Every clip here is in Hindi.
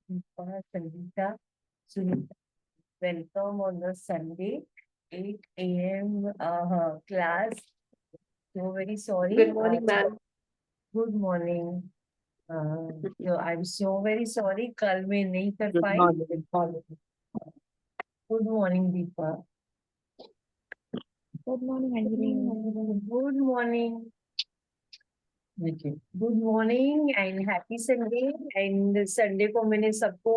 Sangeeta, Sunita, welcome on the Sunday 8 a.m. Class. So very sorry. Good morning, ma'am. Good morning. So I'm so very sorry. कल मैं नहीं कर Good pi. morning. Good morning. Good morning, Deepa. Good morning, Anjali. Good morning. Okay. Good morning and happy Sunday. And Sunday को मैंने सबको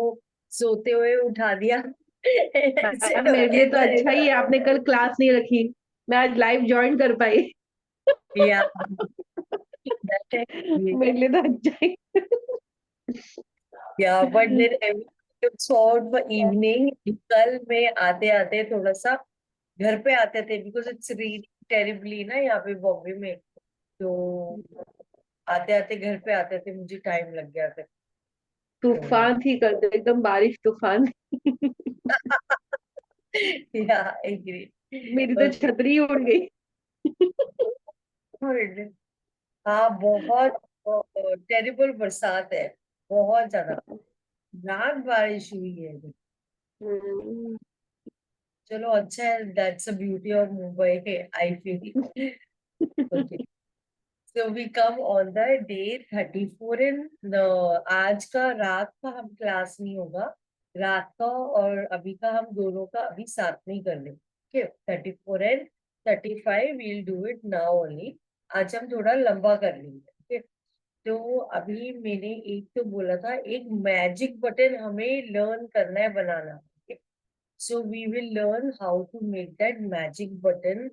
सोते हुए उठा दिया. मैम मेरे लिए तो अच्छा ही है, आपने कल क्लास नहीं रखी, मैं आज लाइव ज्वाइन कर पाई। Yeah, that is great. मेरे लिए तो अच्छा ही। Yeah, but then everything looks forward for evening. कल मैं आते आते थोड़ा सा घर पे आते थे because it's raining terribly ना यहाँ पे बॉम्बे में. तो आते आते घर पे आते थे मुझे टाइम लग गया था. तो तूफान थी कल तो, एकदम बारिश तूफान। yeah, I agree. मेरी तो Okay. छतरी उड़ गई। हाँ, बहुत टेरिबल बरसात है. बहुत ज्यादा रात बारिश हुई है. हम्म, चलो अच्छा है. That's a beauty of Mumbai है, I feel. Okay. So we come on the day 34 in the आज का रात का हम क्लास नहीं होगा. रात का और अभी का हम दोनों का अभी साथ में ही कर लेंगे. Okay. 34 and 35 we'll do it now only. आज हम थोड़ा लंबा कर लेंगे. ओके. तो अभी मैंने एक तो बोला था एक मैजिक बटन हमें लर्न करना है बनाना. So we will learn how to make that magic button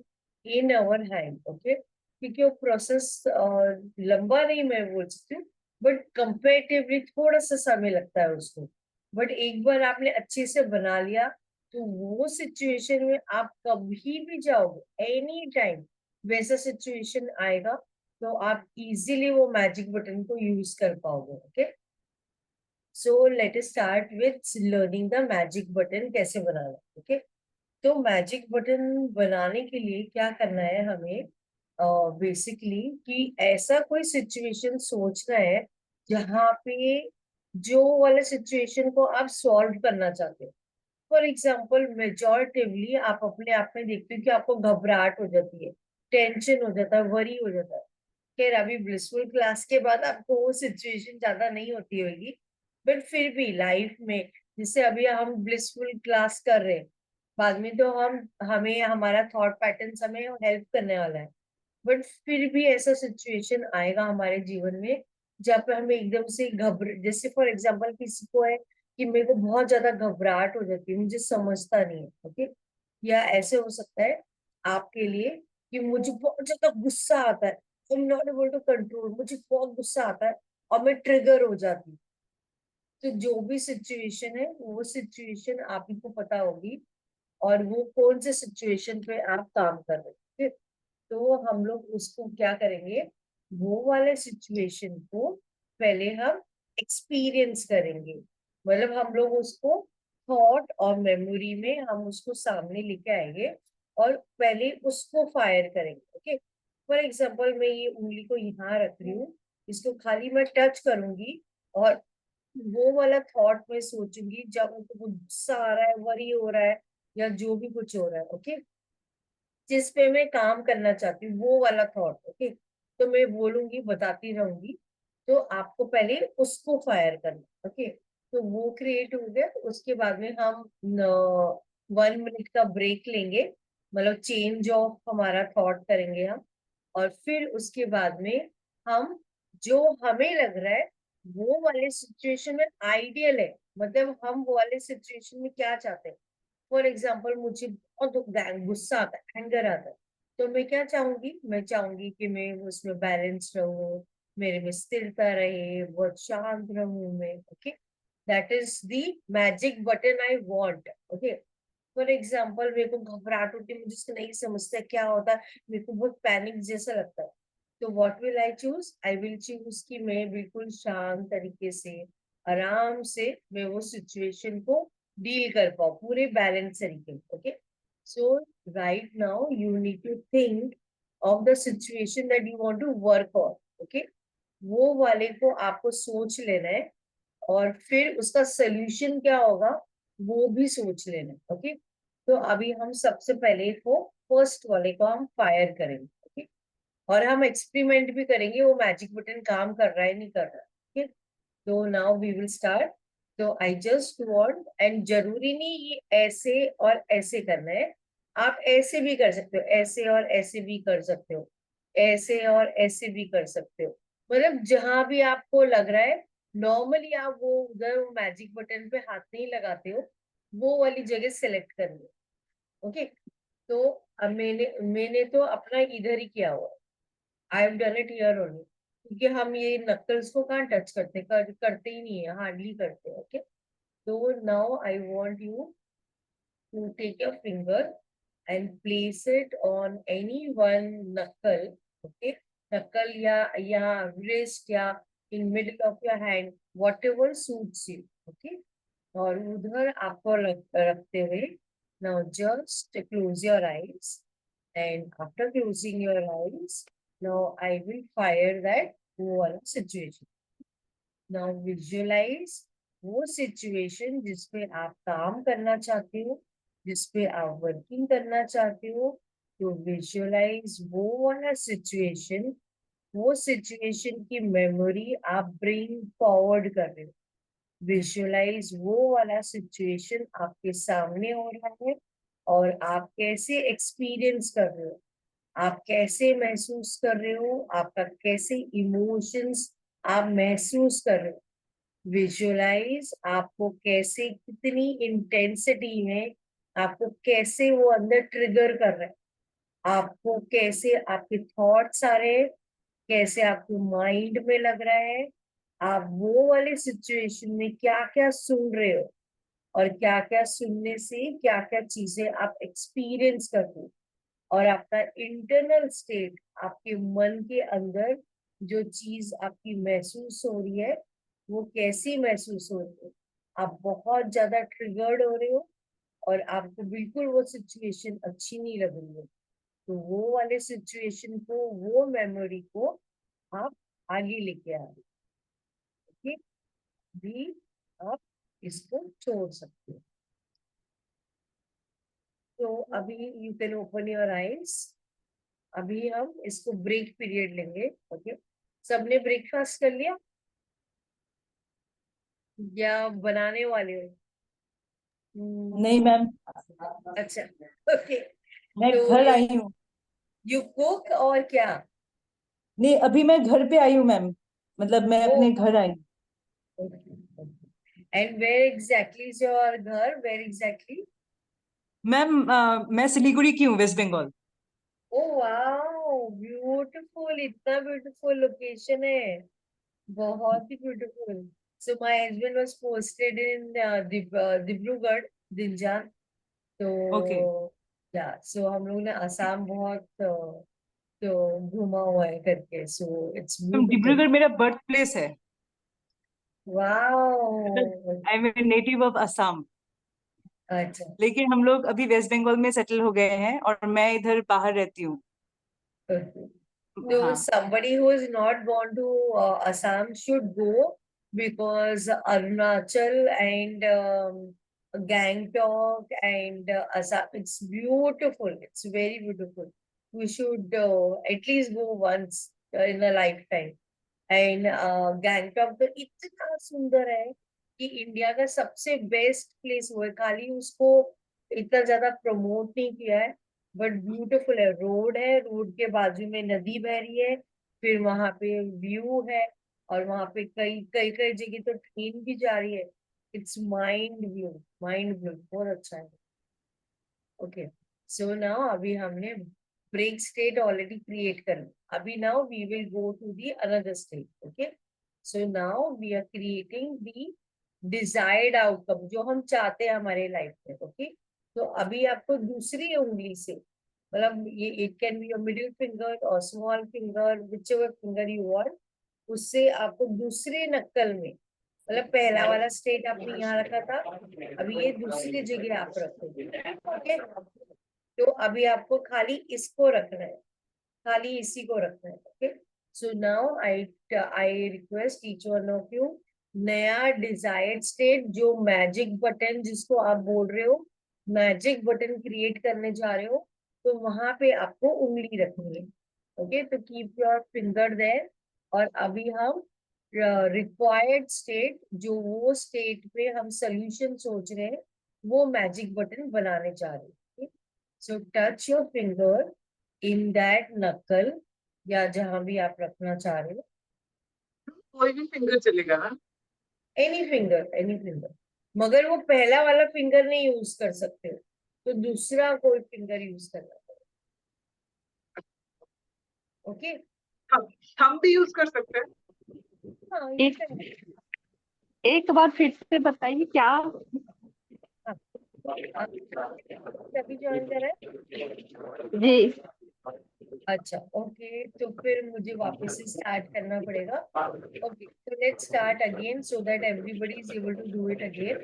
in our hand. Okay. क्योंकि वो प्रोसेस लंबा नहीं मैं बोल सकती हूँ, बट कंपेरेटिवली थोड़ा सा समय लगता है उसको. बट एक बार आपने अच्छे से बना लिया तो वो सिचुएशन में आप कभी भी जाओगे एनी टाइम वैसा सिचुएशन आएगा तो आप इजीली वो मैजिक बटन को यूज कर पाओगे. Okay. So let us start with learning the magic button कैसे बनाना. ओके. तो मैजिक बटन बनाने के लिए क्या करना है हमें बेसिकली कि ऐसा कोई सिचुएशन सोचना है जहाँ पे जो वाला सिचुएशन को आप सॉल्व करना चाहते हो. फॉर एग्जाम्पल मेजोरिटिवली आप अपने आप में देखते हो कि आपको घबराहट हो जाती है, टेंशन हो जाता है, वरी हो जाता है. खैर अभी ब्लिसफुल क्लास के बाद आपको वो सिचुएशन ज्यादा नहीं होती होगी, बट फिर भी लाइफ में जैसे अभी हम ब्लिसफुल क्लास कर रहे हैं, बाद में तो हम हमें हमारा थॉट पैटर्न हमें हेल्प करने वाला है. बट फिर भी ऐसा सिचुएशन आएगा हमारे जीवन में जहाँ पे हमें एकदम से जैसे फॉर एग्जाम्पल किसी को है कि मेरे को बहुत ज्यादा घबराहट हो जाती है, मुझे समझता नहीं है. ओके. या ऐसे हो सकता है आपके लिए कि मुझे बहुत ज्यादा गुस्सा आता है, I am not able to control, मुझे बहुत गुस्सा आता है और मैं ट्रिगर हो जाती हूँ. तो जो भी सिचुएशन है वो सिचुएशन आप ही को पता होगी और वो कौन से सिचुएशन पे आप काम कर रहे हैं. ठीक? तो हम लोग उसको क्या करेंगे, वो वाले सिचुएशन को पहले हम एक्सपीरियंस करेंगे. मतलब हम लोग उसको थॉट और मेमोरी में हम उसको सामने लेके आएंगे और पहले उसको फायर करेंगे. ओके. फॉर एग्जाम्पल मैं ये उंगली को यहाँ रख रही हूँ, इसको खाली मैं टच करूंगी और वो वाला थॉट में सोचूंगी जब उनको गुस्सा आ रहा है, वरी हो रहा है या जो भी कुछ हो रहा है. ओके. जिस पे मैं काम करना चाहती हूँ वो वाला थॉट. ओके. तो मैं बोलूंगी, बताती रहूंगी. तो आपको पहले उसको फायर करना. ओके. तो वो क्रिएट हो गया. तो उसके बाद में हम 1 मिनट का ब्रेक लेंगे, मतलब चेंज ऑफ हमारा थॉट करेंगे हम. और फिर उसके बाद में हम जो हमें लग रहा है वो वाले सिचुएशन में आइडियल है, मतलब हम वो वाले सिचुएशन में क्या चाहते हैं. फॉर एग्जाम्पल मुझे बहुत गुस्सा आता है, एंगर आता है, तो मैं क्या चाहूंगी, मैं चाहूंगी कि मैं उसमें बैलेंस रहूं, मेरे में स्थिरता रहे, बहुत शांत रहूं मैं. Okay. That is the magic button I want. Okay. For example मेरे को घबराहट होती है, मुझे इसको नहीं समझता क्या होता है, मेरे को बहुत पैनिक जैसा लगता है. तो what will I choose, I will choose कि मैं बिल्कुल शांत तरीके से आराम से मैं वो सिचुएशन को डील कर पाऊँ पूरे बैलेंस तरीके से. Okay. So right now you need to think of the situation that you want to work on. Okay. वो वाले को आपको सोच लेना है और फिर उसका सोल्यूशन क्या होगा वो भी सोच लेना। ओके, तो अभी हम सबसे पहले को फर्स्ट वाले को हम फायर करेंगे। ओके, और हम एक्सपेरिमेंट भी करेंगे वो मैजिक बटन काम कर रहा है नहीं कर रहा है। ठीक है, तो नाउ वी विल स्टार्ट। तो आई जस्ट वांट, एंड जरूरी नहीं ये ऐसे और ऐसे करना है, आप ऐसे भी कर सकते हो, ऐसे और ऐसे भी कर सकते हो, ऐसे और ऐसे भी कर सकते हो, मतलब जहां भी आपको लग रहा है। नॉर्मली आप वो उधर वो मैजिक बटन पे हाथ नहीं लगाते हो, वो वाली जगह सेलेक्ट कर लो। ओके, तो अब मैंने तो अपना इधर ही किया हुआ, I have done it here only, क्योंकि हम ये नक्कल्स को कहाँ टच करते ही नहीं है, हार्डली करते हैं। Okay, so now I want you to take your finger and place it on any one knuckle. Okay, knuckle या wrist या in middle of your hand, whatever suits you. Okay, और उधर आपको रखते हुए now just close your eyes, and after closing your eyes, now I will fire that whole situation. Now visualise वो सिचुएशन जिसपे आप काम करना चाहते हो, जिसपे आप वर्किंग करना चाहते हो। तो विजुअलाइज वो वाला सिचुएशन, वो सिचुएशन की मेमोरी आप ब्रिंग फॉरवर्ड कर रहे हो। विजुअलाइज वो वाला सिचुएशन आपके सामने हो रहा है, और आप कैसे एक्सपीरियंस कर रहे हो, आप कैसे महसूस कर रहे हो, आपका कैसे इमोशंस आप महसूस कर रहे हो। विजुअलाइज आपको कैसे, कितनी इंटेंसिटी में आपको कैसे वो अंदर ट्रिगर कर रहा है, आपको कैसे आपके थॉट्स आ रहे हैं, कैसे आपके माइंड में लग रहा है, आप वो वाले सिचुएशन में क्या क्या सुन रहे हो, और क्या क्या सुनने से क्या क्या चीजें आप एक्सपीरियंस करते हो, और आपका इंटरनल स्टेट, आपके मन के अंदर जो चीज आपकी महसूस हो रही है वो कैसी महसूस हो रही है। आप बहुत ज्यादा ट्रिगर्ड हो रहे हो, और आपको बिल्कुल वो सिचुएशन अच्छी नहीं लग रही है, तो वो वाले सिचुएशन को, वो मेमोरी को आप आगे लेके आ रहे हो। ठीक, भी आप इसको छोड़ सकते हो। तो अभी you can open your eyes. अभी हम इसको ब्रेक पीरियड लेंगे। ओके, सबने ब्रेकफास्ट कर लिया या बनाने वाले हो? नहीं मैम, अच्छा, ओके, मैं तो घर आई हूँ। यू कुक और क्या? नहीं, अभी मैं घर पे आई हूँ मैम, मतलब मैं ओ, अपने घर आई हूँ। And where exactly is your घर, वेयर एग्जैक्टली? मैम मैं सिलीगुड़ी की हूँ, West Bengal. Oh wow, beautiful, इतना ब्यूटीफुल लोकेशन है, बहुत ही beautiful. So my husband was posted in Dibrugarh, Dinjan. तो ओके। या सो हम लोग ने असम बहुत तो घूमा हुआ है करके, so it's ma'am beautiful. Dibrugarh मेरा बर्थ प्लेस है, मतलब wow, I am a native of Assam. अच्छा, लेकिन हम लोग अभी वेस्ट बंगाल में सेटल हो गए हैं और मैं इधर बाहर रहती हूँ। okay. So हाँ। somebody who is not born to Assam should go, because Arunachal and Gangtok and Assam, it's beautiful. It's very beautiful. We should at least go once in a lifetime. And Gangtok तो इतना सुंदर है कि इंडिया का सबसे बेस्ट प्लेस वो है, खाली उसको इतना ज्यादा प्रमोट नहीं किया है, बट ब्यूटीफुल है। रोड है, रोड के बाजू में नदी बह रही है, फिर वहां पे व्यू है, और वहां पे कई कई कई जगह तो ट्रेन भी जा रही है। It's mind view, mind view बहुत अच्छा है। ओके, सो नाउ अभी हमने ब्रेक स्टेट ऑलरेडी क्रिएट कर ली। अभी now we will go to the another state. Okay, so now we are creating the desired outcome जो हम चाहते हैं हमारे लाइफ में। ओके, तो अभी आपको दूसरी उंगली से, मतलब ये it can be your middle finger और small finger, whichever finger you want, उससे आपको दूसरे नक्कल में, मतलब पहला वाला स्टेट आपने यहाँ रखा था, अभी ये दूसरी जगह आप रखोगे। ओके, तो अभी आपको खाली इसको रखना है, खाली इसी को रखना है। Okay, so now I request each one of you नया डिजायर्ड स्टेट, जो मैजिक बटन जिसको आप बोल रहे हो, मैजिक बटन क्रिएट करने जा रहे हो, तो वहां पे आपको उंगली रखनी है। ओके, तो कीप योर फिंगर देयर। और अभी हम रिक्वायर्ड स्टेट, जो वो स्टेट पे हम सोल्यूशन सोच रहे हैं, वो मैजिक बटन बनाने जा रहे हैं। सो touch your finger in that नकल, या जहां भी आप रखना चाह रहे हो। कोई भी फिंगर चलेगा ना? एनी फिंगर, एनी फिंगर, मगर वो पहला वाला फिंगर नहीं यूज कर सकते हो, तो दूसरा कोई फिंगर यूज करना पड़ेगा। ओके। हम भी यूज कर सकते हैं? हाँ, एक एक बार फिर से बताइए क्या? अभी ज्वाइन करा है? जी। अच्छा, ओके, तो फिर मुझे वापस से स्टार्ट करना पड़ेगा। Okay, so let's start again so that everybody is able to do it again.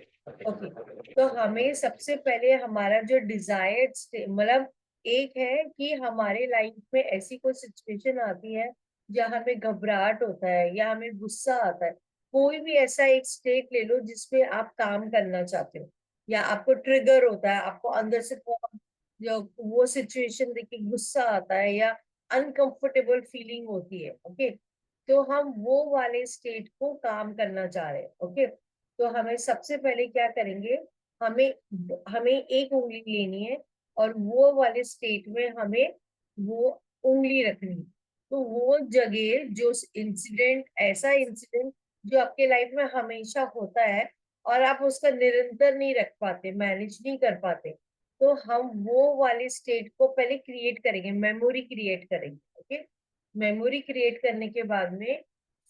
Okay, तो हमें सबसे पहले हमारा जो डिजायर्ड स्टेट, मतलब एक है कि हमारे लाइफ में ऐसी कोई सिचुएशन आती है जहाँ हमें घबराहट होता है या हमें गुस्सा आता है। कोई भी ऐसा एक स्टेट ले लो जिसपे आप काम करना चाहते हो, या आपको ट्रिगर होता है, आपको अंदर से बहुत जो वो सिचुएशन देख के गुस्सा आता है या अनकंफर्टेबल फीलिंग होती है। ओके, तो हम वो वाले स्टेट को काम करना चाह रहे हैं। ओके, तो हमें सबसे पहले क्या करेंगे, हमें हमें एक उंगली लेनी है और वो वाले स्टेट में हमें वो उंगली रखनी है। तो वो जगह, जो इंसिडेंट, ऐसा इंसिडेंट जो आपके लाइफ में हमेशा होता है और आप उसका निरंतर नहीं रख पाते, मैनेज नहीं कर पाते, तो हम वो वाले स्टेट को पहले क्रिएट करेंगे, मेमोरी क्रिएट करेंगे। ओके, मेमोरी क्रिएट करने के बाद में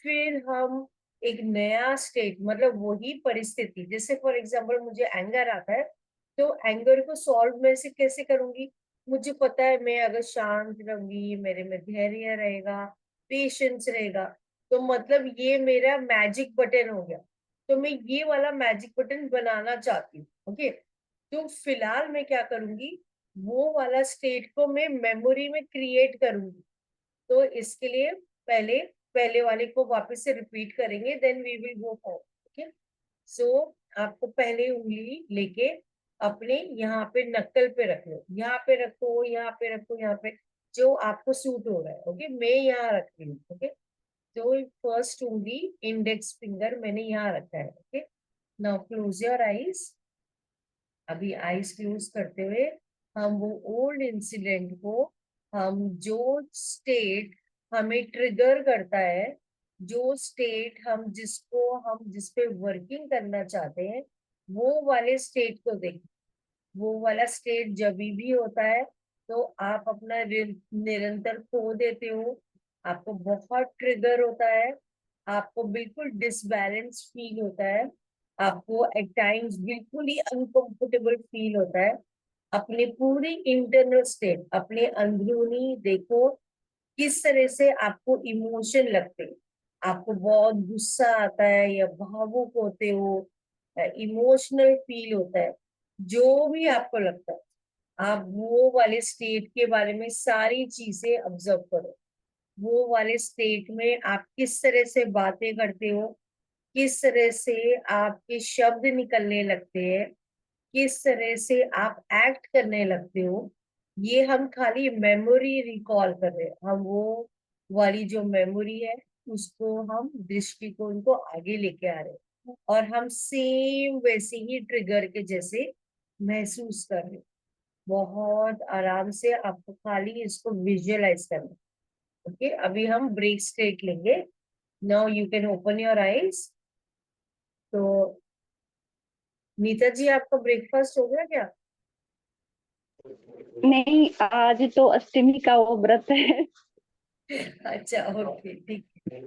फिर हम एक नया स्टेट, मतलब वही परिस्थिति, जैसे फॉर एग्जांपल मुझे एंगर आता है, तो एंगर को सॉल्व मैं से कैसे करूंगी, मुझे पता है मैं अगर शांत रहूंगी, मेरे में धैर्य रहेगा, पेशेंस रहेगा, तो मतलब ये मेरा मैजिक बटन हो गया। तो मैं ये वाला मैजिक बटन बनाना चाहती हूँ। ओके, तो फिलहाल मैं क्या करूंगी, वो वाला स्टेट को मैं मेमोरी में क्रिएट करूंगी। तो इसके लिए पहले पहले वाले को वापस से रिपीट करेंगे, then we will go forward. Okay, so आपको पहले उंगली लेके अपने यहाँ पे नक्कल पे रख लो, यहाँ पे रखो, यहाँ पे रखो, यहाँ पे जो आपको सूट हो रहा है। ओके, मैं यहाँ रख रही हूँ। ओके, तो फर्स्ट उंगली, इंडेक्स फिंगर मैंने यहाँ रखा है। Okay, now close your eyes. अभी आईज क्लोज करते हुए हम वो ओल्ड इंसिडेंट को, हम जो स्टेट हमें ट्रिगर करता है, जो स्टेट हम जिस पे वर्किंग करना चाहते हैं, वो वाले स्टेट को देखें। वो वाला स्टेट जब भी होता है तो आप अपना निरंतर खो देते हो, आपको बहुत ट्रिगर होता है, आपको बिल्कुल डिसबैलेंस फील होता है, आपको एट टाइम्स बिल्कुल ही अनकंफर्टेबल फील होता है। अपने पूरी इंटरनल स्टेट, अपने अंदरूनी देखो, किस तरह से आपको इमोशन लगते हैं, आपको बहुत गुस्सा आता है या भावुक होते हो, इमोशनल फील होता है, जो भी आपको लगता है, आप वो वाले स्टेट के बारे में सारी चीजें ऑब्जर्व करो। वो वाले स्टेट में आप किस तरह से बातें करते हो, किस तरह से आपके शब्द निकलने लगते हैं, किस तरह से आप एक्ट करने लगते हो, ये हम खाली मेमोरी रिकॉल कर रहे हैं। हम वो वाली जो मेमोरी है, उसको हम दृष्टिकोण को आगे लेके आ रहे हैं और हम सेम वैसे ही ट्रिगर के जैसे महसूस कर रहे हैं। बहुत आराम से आपको खाली इसको विजुअलाइज करना। ओके, अभी हम ब्रेक स्टेट लेंगे। Now you can open your eyes. तो नीता जी, आपका ब्रेकफास्ट हो गया क्या? नहीं, आज तो अष्टमी का वो व्रत है। अच्छा, ओके, ठीक है,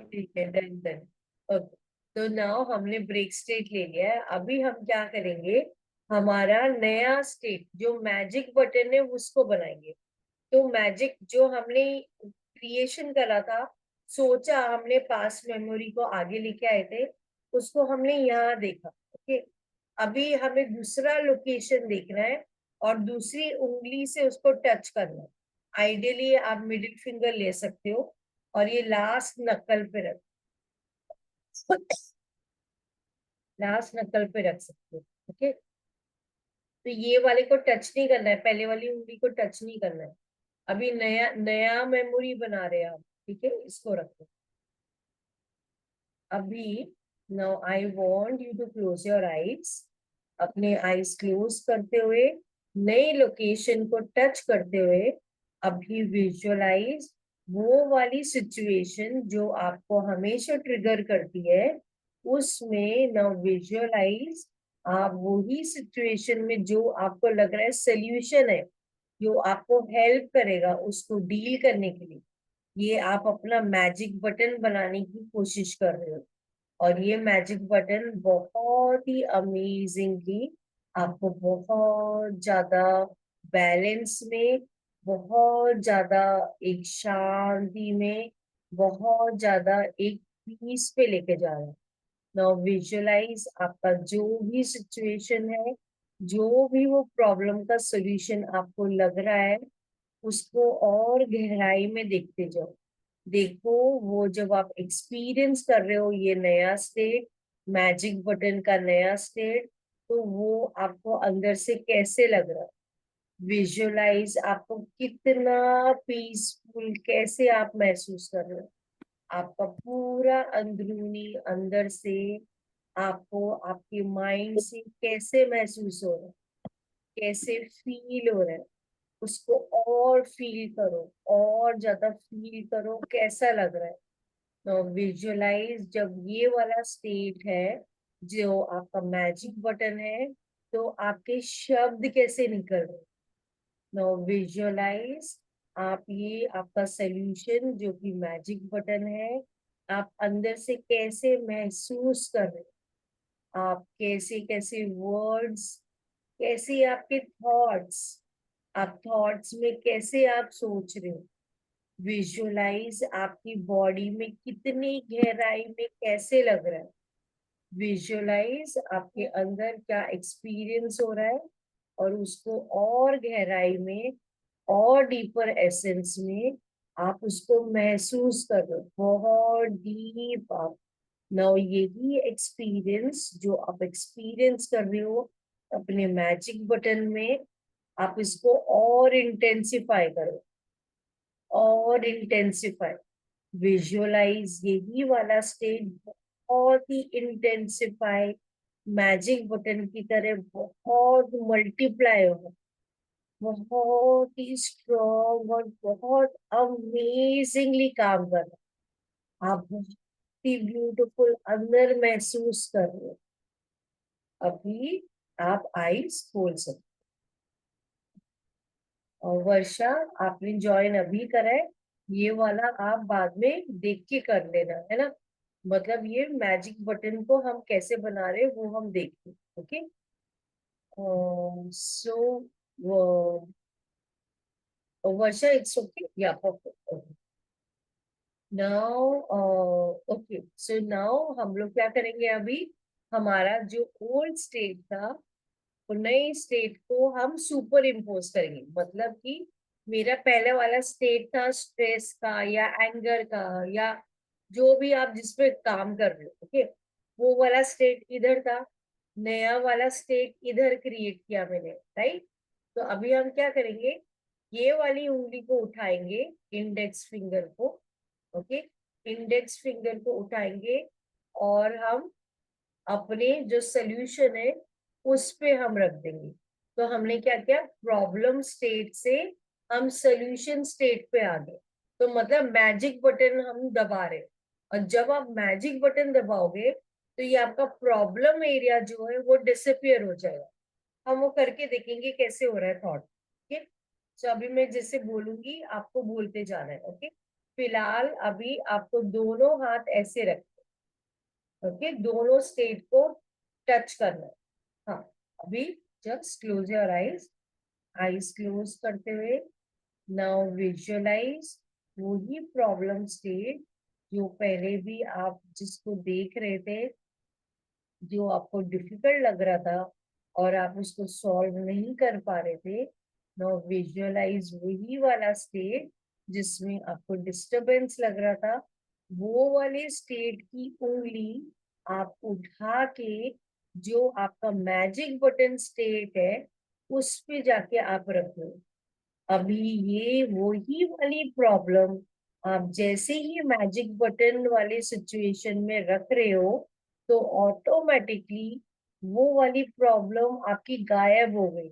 ठीक है, डन डन। ओके, तो नाउ हमने ब्रेक स्टेट ले लिया है। अभी हम क्या करेंगे, हमारा नया स्टेट जो मैजिक बटन है उसको बनाएंगे। तो मैजिक जो हमने क्रिएशन करा था, सोचा हमने पास मेमोरी को आगे लेके आए थे, उसको हमने यहाँ देखा। ओके, अभी हमें दूसरा लोकेशन देखना है और दूसरी उंगली से उसको टच करना है। आइडियली आप मिडिल फिंगर ले सकते हो और ये लास्ट नक्कल पे रख। लास्ट नकल पे रख सकते हो। ओके, तो ये वाले को टच नहीं करना है, पहले वाली उंगली को टच नहीं करना है। अभी नया नया मेमोरी बना रहे हैं आप, ठीक है, इसको रखो अभी। Now I want you to close your eyes. अपने आईज क्लोज करते हुए नई लोकेशन को टच करते हुए अभी विजुअलाइज वो वाली सिचुएशन जो आपको हमेशा ट्रिगर करती है, उसमें नाउ विजुअलाइज आप वही सिचुएशन में जो आपको लग रहा है सोल्यूशन है, जो आपको हेल्प करेगा उसको डील करने के लिए, ये आप अपना मैजिक बटन बनाने की कोशिश कर रहे हो। और ये मैजिक बटन बहुत ही अमेजिंगली आपको बहुत ज्यादा बैलेंस में, बहुत ज्यादा एक शांति में, बहुत ज्यादा एक पीस पे लेके जा रहा है। नाउ विजुअलाइज आपका जो भी सिचुएशन है, जो भी वो प्रॉब्लम का सॉल्यूशन आपको लग रहा है, उसको और गहराई में देखते जाओ। देखो वो जब आप एक्सपीरियंस कर रहे हो ये नया स्टेट, मैजिक बटन का नया स्टेट, तो वो आपको अंदर से कैसे लग रहा है। विजुअलाइज आपको कितना पीसफुल, कैसे आप महसूस कर रहे हो, आपका पूरा अंदरूनी अंदर से आपको आपके माइंड से कैसे महसूस हो रहा है, कैसे फील हो रहा है, उसको और फील करो, और ज्यादा फील करो कैसा लग रहा है। तो विजुअलाइज जब ये वाला स्टेट है जो आपका मैजिक बटन है, तो आपके शब्द कैसे निकल रहे। नो विजुअलाइज आप ये आपका सोल्यूशन जो कि मैजिक बटन है, आप अंदर से कैसे महसूस कर रहे हो, आप कैसे कैसे वर्ड्स, कैसे आपके थॉट्स, आप थॉट्स में कैसे आप सोच रहे हो। विजुअलाइज आपकी बॉडी में कितनी गहराई में कैसे लग रहा है। विजुअलाइज आपके अंदर क्या एक्सपीरियंस हो रहा है, और उसको और गहराई में और डीपर एसेंस में आप उसको महसूस कर रहे हो, बहुत डीप आप। नाउ यही एक्सपीरियंस जो आप एक्सपीरियंस कर रहे हो अपने मैजिक बटन में, आप इसको और इंटेंसिफाई करो, और इंटेंसिफाई। विजुअलाइज यही वाला स्टेट बहुत ही इंटेंसिफाई, मैजिक बटन की तरह बहुत मल्टीप्लाई होगा, बहुत ही स्ट्रॉन्ग और बहुत अमेजिंगली काम कर रहा है। आप बहुत ही ब्यूटीफुल अंदर महसूस कर रहे हो। अभी आप आईज खोल सकते हो। और वर्षा, आपने ज्वाइन अभी करा है, ये वाला आप बाद में देख के कर लेना, है ना। मतलब ये मैजिक बटन को हम कैसे बना रहे हैं वो हम देखते हैं। Okay, so Varsha, it's okay, yeah perfect. Now okay, so now हम लोग क्या करेंगे अभी, हमारा जो ओल्ड स्टेट था वो नए स्टेट को हम सुपर इम्पोज करेंगे। मतलब कि मेरा पहले वाला स्टेट था स्ट्रेस का या एंगर का, या जो भी आप जिसपे काम कर रहे हो, ओके, वो वाला स्टेट इधर था, नया वाला स्टेट इधर क्रिएट किया मैंने, राइट। तो अभी हम क्या करेंगे, ये वाली उंगली को उठाएंगे, इंडेक्स फिंगर को, ओके, इंडेक्स फिंगर को उठाएंगे, और हम अपने जो सोल्यूशन है उस पे हम रख देंगे। तो हमने क्या किया, प्रॉब्लम स्टेट से हम सोल्यूशन स्टेट पे आ गए। तो मतलब मैजिक बटन हम दबा रहे हैं। और जब आप मैजिक बटन दबाओगे तो ये आपका प्रॉब्लम एरिया जो है वो डिसअपियर हो जाएगा। हम वो करके देखेंगे कैसे हो रहा है थॉट। ओके, तो अभी मैं जैसे बोलूंगी आपको बोलते जाना है। ओके, फिलहाल अभी आपको दोनों हाथ ऐसे रख, ओके, दोनों स्टेट को टच करना है। हाँ, अभी just close your eyes, eyes close करते हुए नाउ विजुअलाइज वही प्रॉब्लम स्टेट जो पहले भी आप जिसको देख रहे थे, जो आपको डिफिकल्ट लग रहा था और आप उसको सॉल्व नहीं कर पा रहे थे। नाउ विजुअलाइज वही वाला स्टेट जिसमें आपको डिस्टरबेंस लग रहा था, वो वाले स्टेट की उंगली आप उठा के जो आपका मैजिक बटन स्टेट है उस पे जाके आप रखो। अभी ये वही वाली प्रॉब्लम आप जैसे ही मैजिक बटन वाले सिचुएशन में रख रहे हो तो ऑटोमेटिकली वो वाली प्रॉब्लम आपकी गायब हो गई।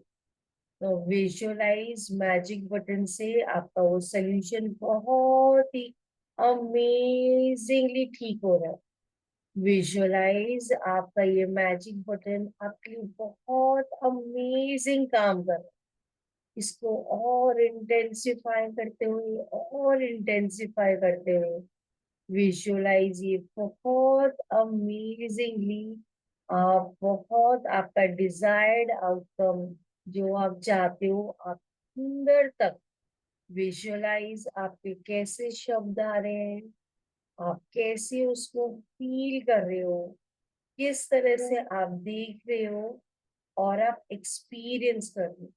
तो विजुअलाइज मैजिक बटन से आपका वो सोल्यूशन बहुत ही अमेजिंगली ठीक हो रहा है। विजुअलाइज आपका ये मैजिक बटन आपके लिए बहुत अमेजिंग काम कर रहा है। इसको और इंटेंसिफाई करते हुए और इंटेंसिफाई करते हुए विजुअलाइज ये बहुत अमेजिंगली आप बहुत आपका डिजायर्ड आउटकम जो आप चाहते हो आप अंदर तक विजुअलाइज आपके कैसे शब्द आ रहे हैं, आप कैसे उसको फील कर रहे हो, किस तरह से आप देख रहे हो और आप एक्सपीरियंस कर रहे हो।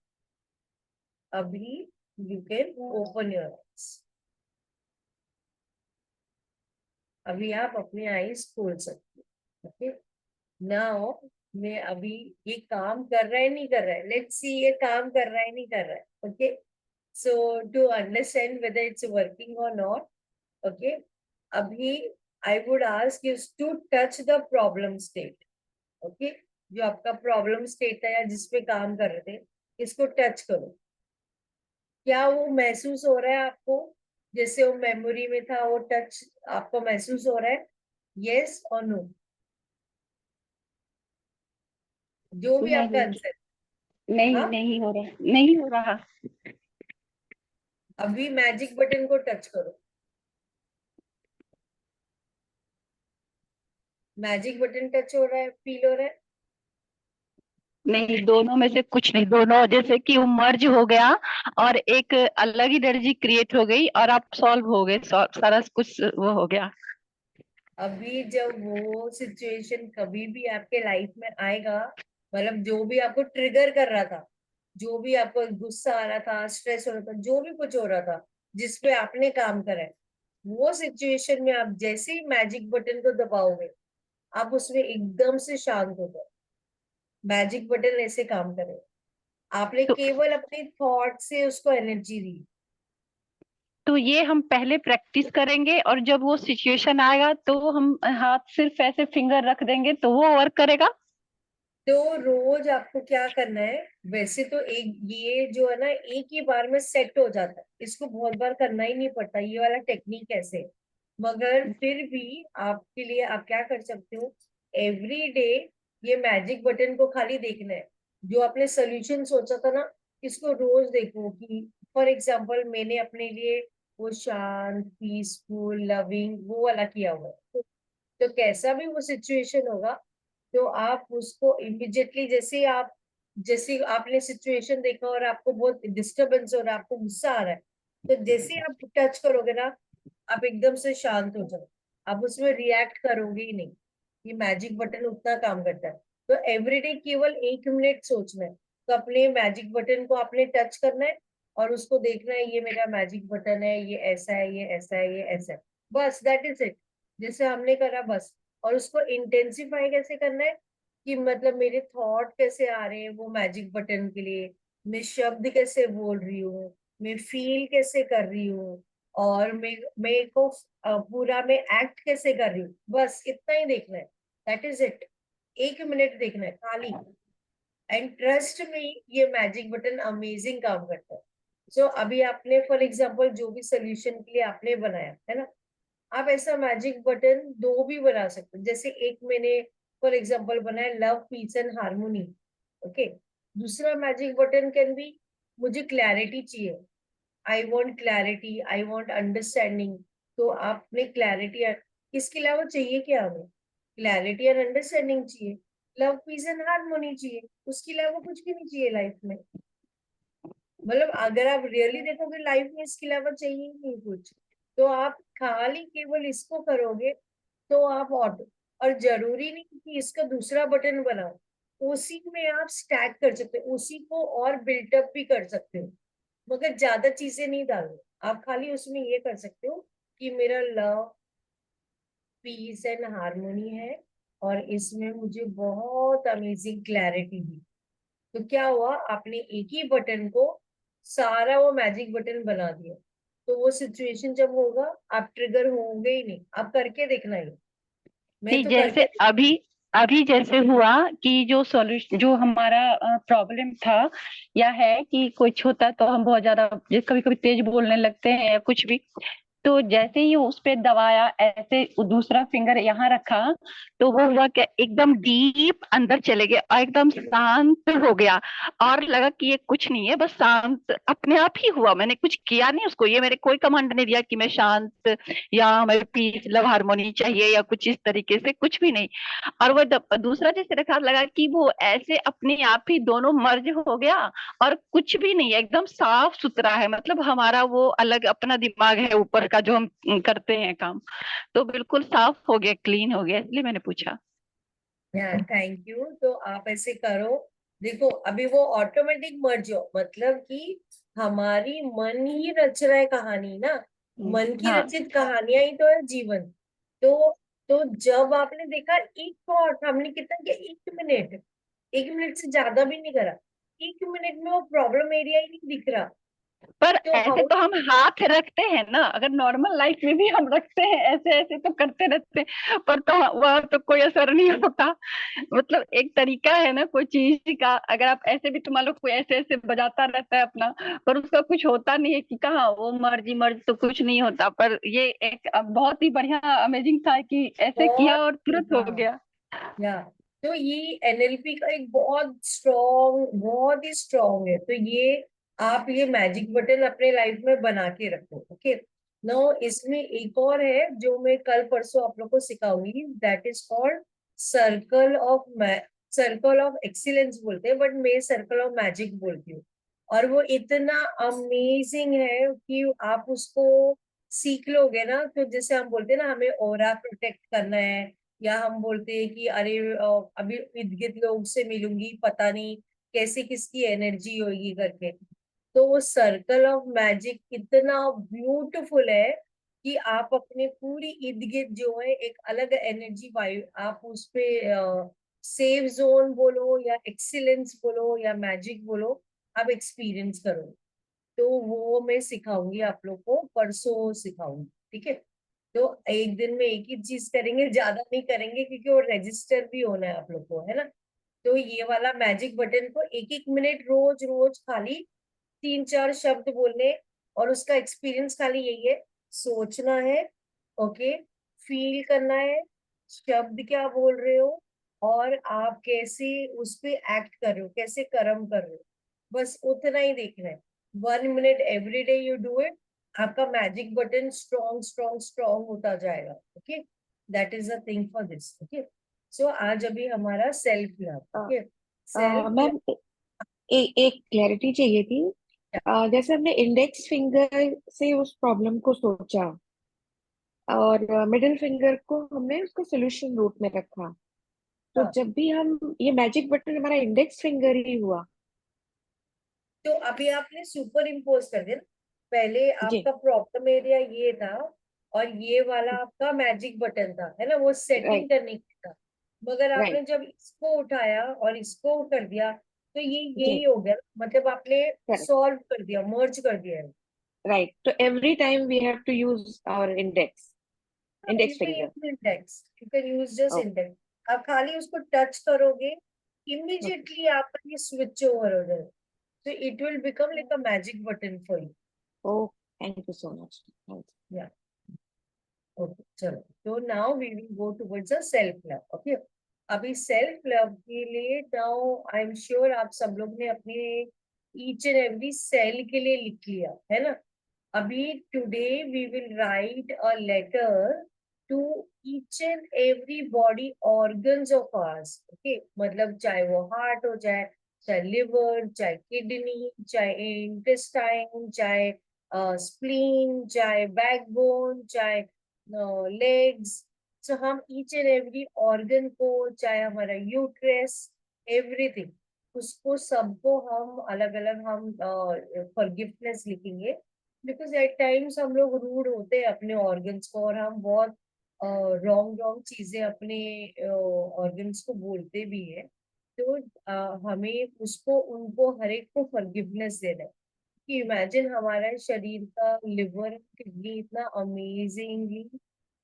अभी you can open your eyes. अभी आप अपने आईज खोल सकते हो। ओके, नाउ मैं अभी ये काम कर रहा है नहीं कर रहा है, लेट्स सी ये काम कर रहा है नहीं कर रहा है। Okay, so to understand whether it's working or not, okay, अभी I would ask you to touch the problem state. Okay, जो आपका प्रॉब्लम स्टेट है या जिसपे काम कर रहे थे इसको टच करो। क्या वो महसूस हो रहा है आपको जैसे वो मेमोरी में था, वो टच आपको महसूस हो रहा है? यस और नो, जो भी आपका नहीं, आंसर। नहीं, हाँ, नहीं हो रहा, नहीं हो रहा। अभी मैजिक बटन को टच करो। मैजिक बटन टच हो रहा है, फील हो रहा है? नहीं, दोनों में से कुछ नहीं, दोनों जैसे कि वो मर्ज हो गया और एक अलग ही एनर्जी क्रिएट हो गई और आप सॉल्व हो गए, सारा कुछ वो हो गया। अभी जब वो सिचुएशन कभी भी आपके लाइफ में आएगा, मतलब जो भी आपको ट्रिगर कर रहा था, जो भी आपको गुस्सा आ रहा था, स्ट्रेस हो रहा था, जो भी कुछ हो रहा था जिसपे आपने काम करा है, वो सिचुएशन में आप जैसे ही मैजिक बटन को दबाओगे आप उसमें एकदम से शांत हो जाओ। मैजिक बटन ऐसे काम करे, आपने तो केवल अपने थॉट से उसको एनर्जी दी। तो ये हम पहले प्रैक्टिस करेंगे और जब वो सिचुएशन आएगा तो हम हाथ सिर्फ ऐसे फिंगर रख देंगे तो वो वर्क करेगा। तो रोज आपको क्या करना है, वैसे तो एक ये जो है ना एक ही बार में सेट हो जाता है, इसको बहुत बार करना ही नहीं पड़ता, ये वाला टेक्निक ऐसे। मगर फिर भी आपके लिए आप क्या कर सकते हो, एवरी डे ये मैजिक बटन को खाली देखना है। जो आपने सोल्यूशन सोचा था ना, इसको रोज देखो कि फॉर एग्जाम्पल मैंने अपने लिए वो शांत पीसफुल लविंग वो वाला किया हुआ है। तो कैसा भी वो सिचुएशन होगा तो आप उसको इमिडिएटली जैसे आपने सिचुएशन देखा और आपको बहुत डिस्टरबेंस हो रहा है, आपको गुस्सा आ रहा है, तो जैसे ही आप टच करोगे ना आप एकदम से शांत हो जाओ, आप उसमें रिएक्ट करोगे ही नहीं। ये मैजिक बटन उतना काम करता है। तो एवरीडे केवल 1 मिनट सोचना है, तो अपने मैजिक बटन को आपने टच करना है और उसको देखना है ये मेरा मैजिक बटन है, ये ऐसा है, ये ऐसा है, ये ऐसा है, बस दैट इज इट। जैसे हमने करा बस। और उसको इंटेंसिफाई कैसे करना है कि मतलब मेरे थॉट कैसे आ रहे हैं वो मैजिक बटन के लिए, मैं शब्द कैसे बोल रही हूँ, मैं फील कैसे कर रही हूँ, और मैं को पूरा मैं एक्ट कैसे कर रही हूँ, बस इतना ही देखना है। That is it. 1 मिनट देखना है खाली। एंड ट्रस्ट में ये मैजिक बटन अमेजिंग काम करता है। सो अभी आपने फॉर एग्जाम्पल जो भी सोल्यूशन के लिए आपने बनाया है ना, आप ऐसा मैजिक बटन दो भी बना सकते हो। जैसे एक मैंने फॉर एग्जाम्पल बनाया love piece and harmony. Okay, दूसरा मैजिक बटन कैन बी मुझे क्लैरिटी चाहिए, I want clarity, I want understanding. तो आपने क्लैरिटी, इसके अलावा चाहिए क्या हमें? क्लैरिटी एंड अंडरस्टैंडिंग चाहिए, लव पीस एंड हार्मोनी चाहिए, उसके अलावा कुछ भी नहीं चाहिए लाइफ में। मतलब अगर आप रियली देखोगे लाइफ में इसके अलावा चाहिए ही नहीं कुछ। तो आप खाली केवल इसको करोगे तो आप ऑटो, और जरूरी नहीं कि इसका दूसरा बटन बनाओ, उसी में आप स्टैक कर सकते हो, उसी को और बिल्टअप भी कर सकते हो, मगर ज्यादा चीजें नहीं डालनी। आप खाली उसमें ये कर सकते हो कि मेरा लव पीस एंड हार्मोनी है, और इसमें मुझे बहुत अमेजिंग क्लैरिटी दी। तो क्या हुआ, आपने एक ही बटन को सारा वो मैजिक बटन बना दिया। तो वो सिचुएशन जब होगा आप ट्रिगर होंगे ही नहीं, आप करके देखना ही। मैं नहीं, तो जैसे करके अभी अभी जैसे हुआ कि जो सॉल्यूशन, जो हमारा प्रॉब्लम था या है कि कुछ होता तो हम बहुत ज्यादा कभी कभी तेज बोलने लगते हैं या कुछ भी, तो जैसे ही उस पे दबाया, ऐसे दूसरा फिंगर यहाँ रखा, तो वो हुआ क्या, एकदम डीप अंदर चले गए और एकदम शांत हो गया। और लगा कि ये कुछ नहीं है, बस शांत अपने आप ही हुआ, मैंने कुछ किया नहीं उसको, ये मेरे कोई कमांड नहीं दिया कि मैं शांत या हमें पीस लव हारमोनी चाहिए या कुछ इस तरीके से, कुछ भी नहीं। और वो दूसरा जैसे रखा, लगा कि वो ऐसे अपने आप ही दोनों मर्ज हो गया और कुछ भी नहीं है, एकदम साफ सुथरा है। मतलब हमारा वो अलग अपना दिमाग है ऊपर का जो हम करते हैं काम, तो बिल्कुल साफ हो गया, क्लीन हो गया, इसलिए मैंने पूछा। Thank you. तो आप ऐसे करो, देखो अभी वो ऑटोमेटिक मर्ज हो, मतलब कि हमारी मन ही रच रहा है कहानी ना, मन की हाँ, रचित कहानियां ही तो है जीवन। तो जब आपने देखा एक थॉट हमने कितना किया, 1 मिनट, 1 मिनट से ज्यादा भी नहीं करा, 1 मिनट में वो प्रॉब्लम एरिया ही नहीं दिख रहा। पर तो ऐसे हम तो हम हाथ रखते हैं ना, अगर नॉर्मल लाइफ में भी हम रखते हैं, ऐसे ऐसे तो करते रहते हैं, पर तो वह तो कोई असर नहीं होता। मतलब एक तरीका है ना कोई चीज का, अगर आप ऐसे भी, तो मान लो कोई ऐसे ऐसे बजाता रहता है अपना, पर उसका कुछ होता नहीं है, कि कहाँ वो मर्जी मर्ज तो कुछ नहीं होता। पर ये एक बहुत ही बढ़िया अमेजिंग था कि ऐसे किया बहुत, और तुरंत हो हाँ, गया। या तो ये एनएलपी का एक बहुत स्ट्रॉन्ग, बहुत ही स्ट्रॉन्ग है। तो ये आप ये मैजिक बटन अपने लाइफ में बना के रखो। ओके, नो इसमें एक और है जो मैं कल परसों आप लोग को सिखाऊंगी, that is called circle of circle of excellence बोलते हैं, बट मैं सर्कल ऑफ मैजिक बोलती हूँ। और वो इतना अमेजिंग है कि आप उसको सीख लोगे ना, तो जैसे हम बोलते हैं ना हमें ऑरा प्रोटेक्ट करना है, या हम बोलते हैं कि अरे अभी इर्द गिर्द लोग से मिलूंगी, पता नहीं कैसे किसकी एनर्जी होगी करके। तो वो सर्कल ऑफ मैजिक इतना ब्यूटीफुल है कि आप अपने पूरी इर्द गिर्द जो है एक अलग एनर्जी वायु, आप उस पे सेफ जोन बोलो या एक्सीलेंस बोलो या मैजिक बोलो, आप एक्सपीरियंस करो। तो वो मैं सिखाऊंगी आप लोग को, परसों सिखाऊंगी, ठीक है। तो एक दिन में एक ही चीज करेंगे, ज्यादा नहीं करेंगे, क्योंकि वो रजिस्टर भी होना है आप लोग को, है ना। तो ये वाला मैजिक बटन को 1-1 मिनट रोज रोज खाली 3-4 शब्द बोलने, और उसका एक्सपीरियंस खाली यही है, सोचना है, ओके, फील करना है, शब्द क्या बोल रहे हो, और आप कैसे उस पे एक्ट कर रहे हो, कैसे कर्म कर रहे हो, बस उतना ही देखना है। 1 minute every day you do it, आपका magic button strong strong strong होता जाएगा। Okay, that is a thing for this. Okay, so आज अभी हमारा self love. Okay, self love. Ma'am एक क्लैरिटी चाहिए थी। जैसे हमने इंडेक्स फिंगर से उस प्रॉब्लम को सोचा और मिडिल फिंगर को हमने उसको सोल्यूशन रूट में रखा, तो हाँ, जब भी हम ये मैजिक बटन हमारा इंडेक्स फिंगर ही हुआ। तो अभी आपने सुपर इम्पोज कर दिया ना, पहले जी। आपका प्रॉब्लम एरिया ये था, और ये वाला आपका मैजिक बटन था, है ना, वो सेटिंग राइट। करने का था। मगर आपने राइट। जब इसको उठाया और इसको कर दिया, तो ये जी। यही हो गया, मतलब आपने करेक्ट। सॉल्व कर दिया, मर्ज कर दिया है। राइट, तो every time we have to use our you index can finger. Use index, you can use just okay. Index. आप खाली उसको टच करोगे, ओके। इमीडिएटली आपका ये स्विच ओवर हो जाएगा, so it will become like a magic button for you. Oh, thank you so much. Yeah. Okay, चलो, तो now we will go towards the self love. Okay, अभी सेल्फ लव के लिए नाउ आई एम श्योर आप सब लोग ने अपने ईच एंड एवरी सेल के लिए लिख लिया है ना। अभी today we will write a letter to each and every body organs of ours. Okay, मतलब चाहे वो हार्ट हो जाए, चाहे लिवर, चाहे किडनी, चाहे इंटेस्टाइन, चाहे स्प्लीन, चाहे बैकबोन, चाहे लेग्स। सो हम ईच एंड एवरी ऑर्गन को, चाहे हमारा यूट्रस, एवरीथिंग, उसको सबको हम अलग अलग हम फॉरगिवनेस लिखेंगे, बिकॉज एट टाइम्स हम लोग रूड होते हैं अपने ऑर्गन्स को, और हम बहुत रॉन्ग रॉन्ग चीजें अपने ऑर्गन्स को बोलते भी है, तो हमें उसको उनको हर एक को फॉरगिवनेस देना है। कि इमेजिन हमारा शरीर का लिवर किडनी इतना अमेजिंगली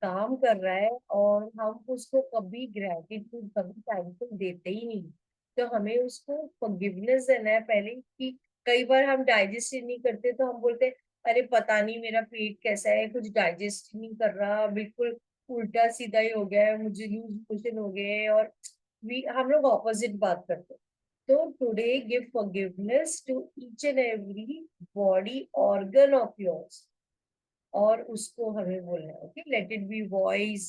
काम कर रहा है और हम उसको कभी ग्रेटिट्यूड कभी थैंकफुल देते ही नहीं। तो हमें उसको फॉरगिवनेस देना है पहले। कि कई बार हम डाइजेस्ट ही नहीं करते तो हम बोलते हैं अरे पता नहीं मेरा पेट कैसा है, कुछ डाइजेस्ट नहीं कर रहा, बिल्कुल उल्टा सीधा ही हो गया है, मुझे लूज मोशन हो गए हैं। और हम लोग ऑपोजिट बात करते हैं। तो today give forgiveness to each and every body organ of yours। और उसको हमें बोलना है okay, let it be voice,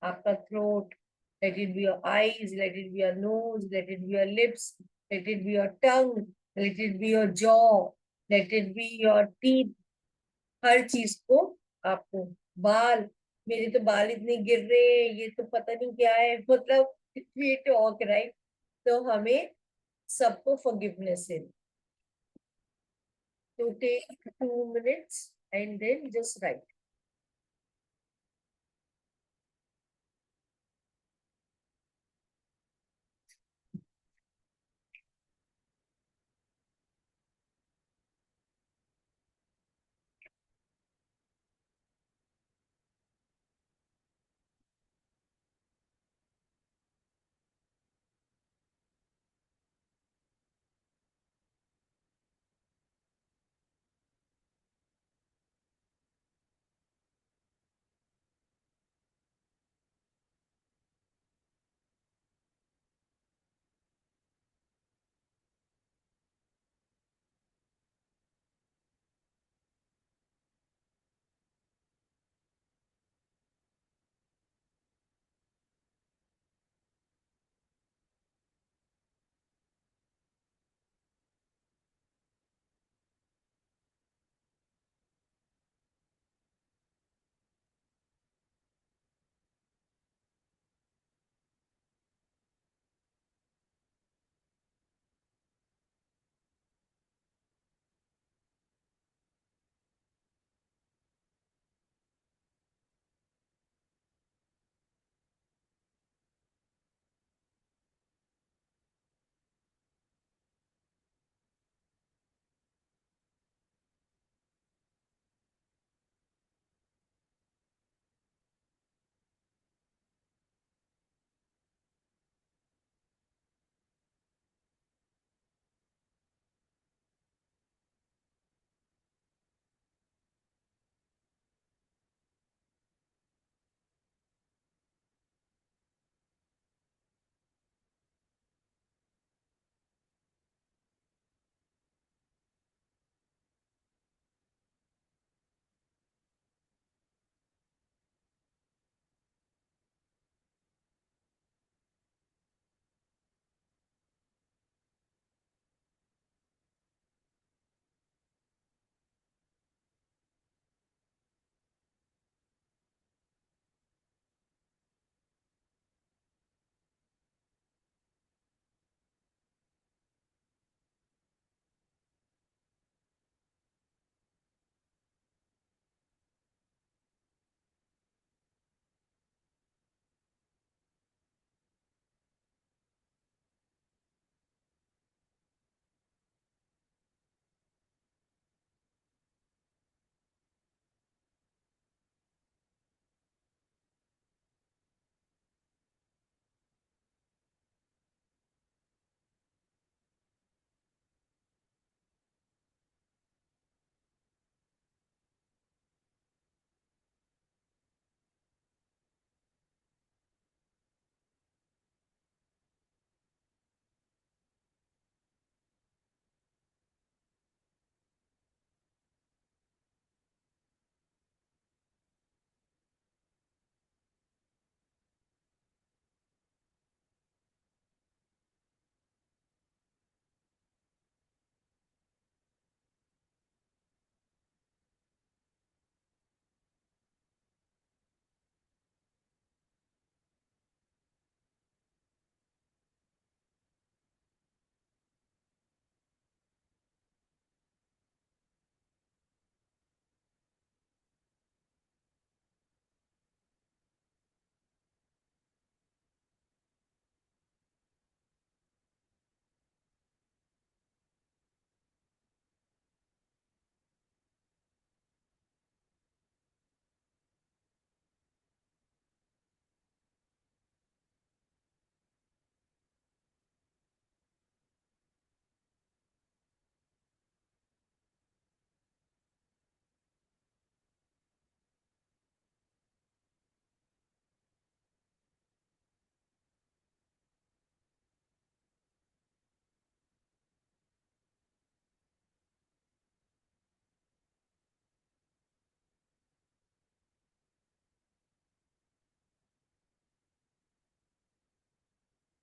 आपका throat, let it be your eyes, let it be your nose, let it be your lips, let it be your tongue, let it be your jaw, let it be your teeth. हर चीज को आपको, बाल, मेरे तो बाल इतने गिर रहे हैं, ये तो पता नहीं क्या है, मतलब ये टॉक राइट। तो हमें सबको forgiveness in to take 2 minutes and then just write।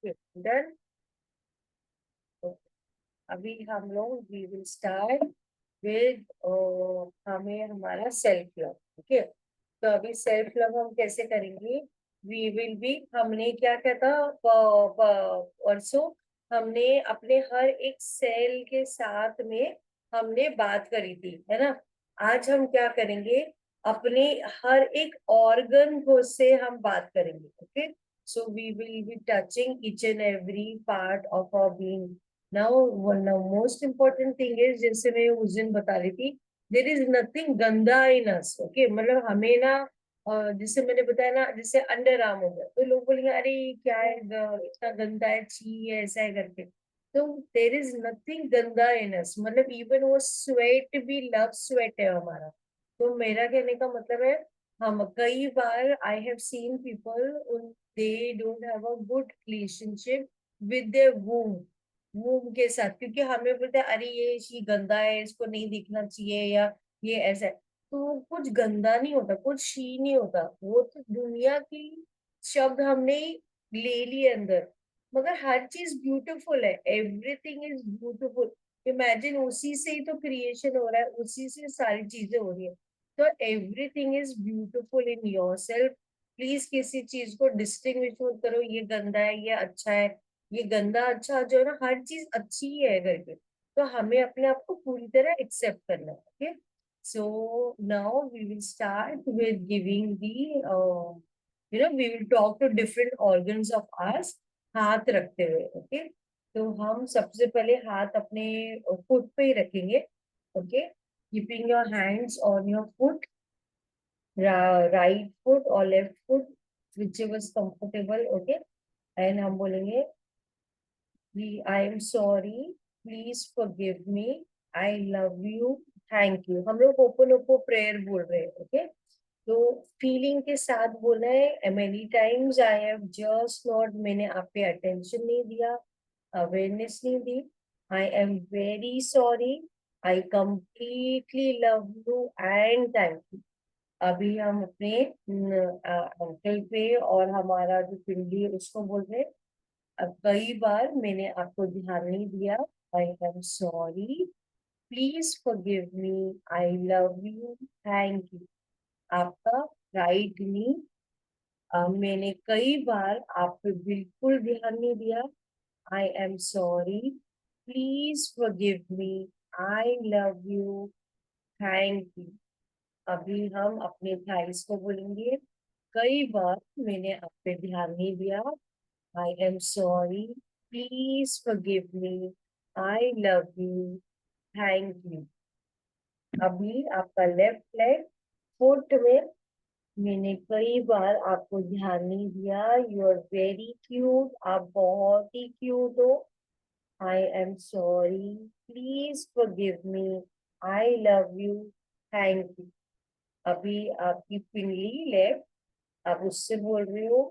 Done. अभी हम लोग वी विल स्टार्ट विद हमें हमारा सेल्फ लव। ओके, तो अभी सेल्फ लव हम कैसे करेंगे? वी विल बी, हमने क्या किया था परसों? हमने अपने हर एक सेल के साथ में हमने बात करी थी, है ना? आज हम क्या करेंगे? अपने हर एक ऑर्गन को से हम बात करेंगे। Okay, so we will be touching each and every part of our being. Now most important thing is, जैसे मैं उस दिन बता रही थी, देर इज नथिंग गंदा इन अस। ओके, मतलब हमें ना जैसे मैंने बताया ना, जैसे अंडर आर्म हो गया तो लोग बोलेंगे अरे क्या है, इतना गंदा है, छी है, ऐसा है करके। तो देर इज नथिंग गंदा इन अस, मतलब इवन वो स्वेट भी लव स्वेट है हमारा। तो मेरा कहने का मतलब है, हम कई बार I have seen people, they don't have a good relationship with their womb, womb के साथ, क्योंकि हमें बोलते हैं अरे ये गंदा है, इसको नहीं दिखना चाहिए, या ये ऐसा है। तो कुछ गंदा नहीं होता, कुछ शी नहीं होता, वो तो दुनिया की शब्द हमने ले लिए अंदर। मगर हर चीज ब्यूटीफुल है, एवरीथिंग इज ब्यूटीफुल। इमेजिन, उसी से ही तो क्रिएशन हो रहा है, उसी से सारी चीजें हो रही है। तो everything is beautiful in yourself. Please किसी चीज को डिस्टिंग्विश मत करो, ये गंदा है, ये अच्छा है, ये गंदा अच्छा, जो है ना, हर चीज अच्छी ही है करके। तो हमें अपने आप को पूरी तरह एक्सेप्ट करना है। Okay, so now we will start with giving the, we will talk to different organs of ours, हाथ रखते हुए। ओके, तो हम सबसे पहले हाथ अपने फुट पे ही रखेंगे। Okay, keeping your hands on your foot, right foot और left foot, which is comfortable. Okay, and हम बोलेंगे I am sorry, please forgive me, I love you, thank you. हम लोग ओपन ओपो प्रेयर बोल रहे हैं। ओके, तो फीलिंग के साथ बोलना है। Many times I have just not, मैंने आप पे अटेंशन नहीं दिया, अवेयरनेस नहीं दी, I am very sorry, I completely love you and thank you. अभी हम अपने अंकल पे और हमारा जो पिंडी है उसको बोल रहे हैं। अब कई बार मैंने आपको ध्यान नहीं दिया, आई am sorry, please forgive me, I love you, thank you. आपका राइट नी, मैंने कई बार आप पे बिल्कुल ध्यान नहीं दिया, आई am sorry, please forgive me, I love you, thank you. अभी हम अपने थाइस को बोलेंगे। कई बार मैंने आप पे ध्यान नहीं दिया, आई am sorry, please forgive me, I love you, thank you. अभी आपका लेफ्ट लेग, फुट में मैंने कई बार आपको ध्यान नहीं दिया, यू आर वेरी क्यूट, आप बहुत ही क्यूट हो, I am sorry, please forgive me, I love you, thank you. अभी आपकी पिंडली लेफ्ट, आप उससे बोल रहे हो,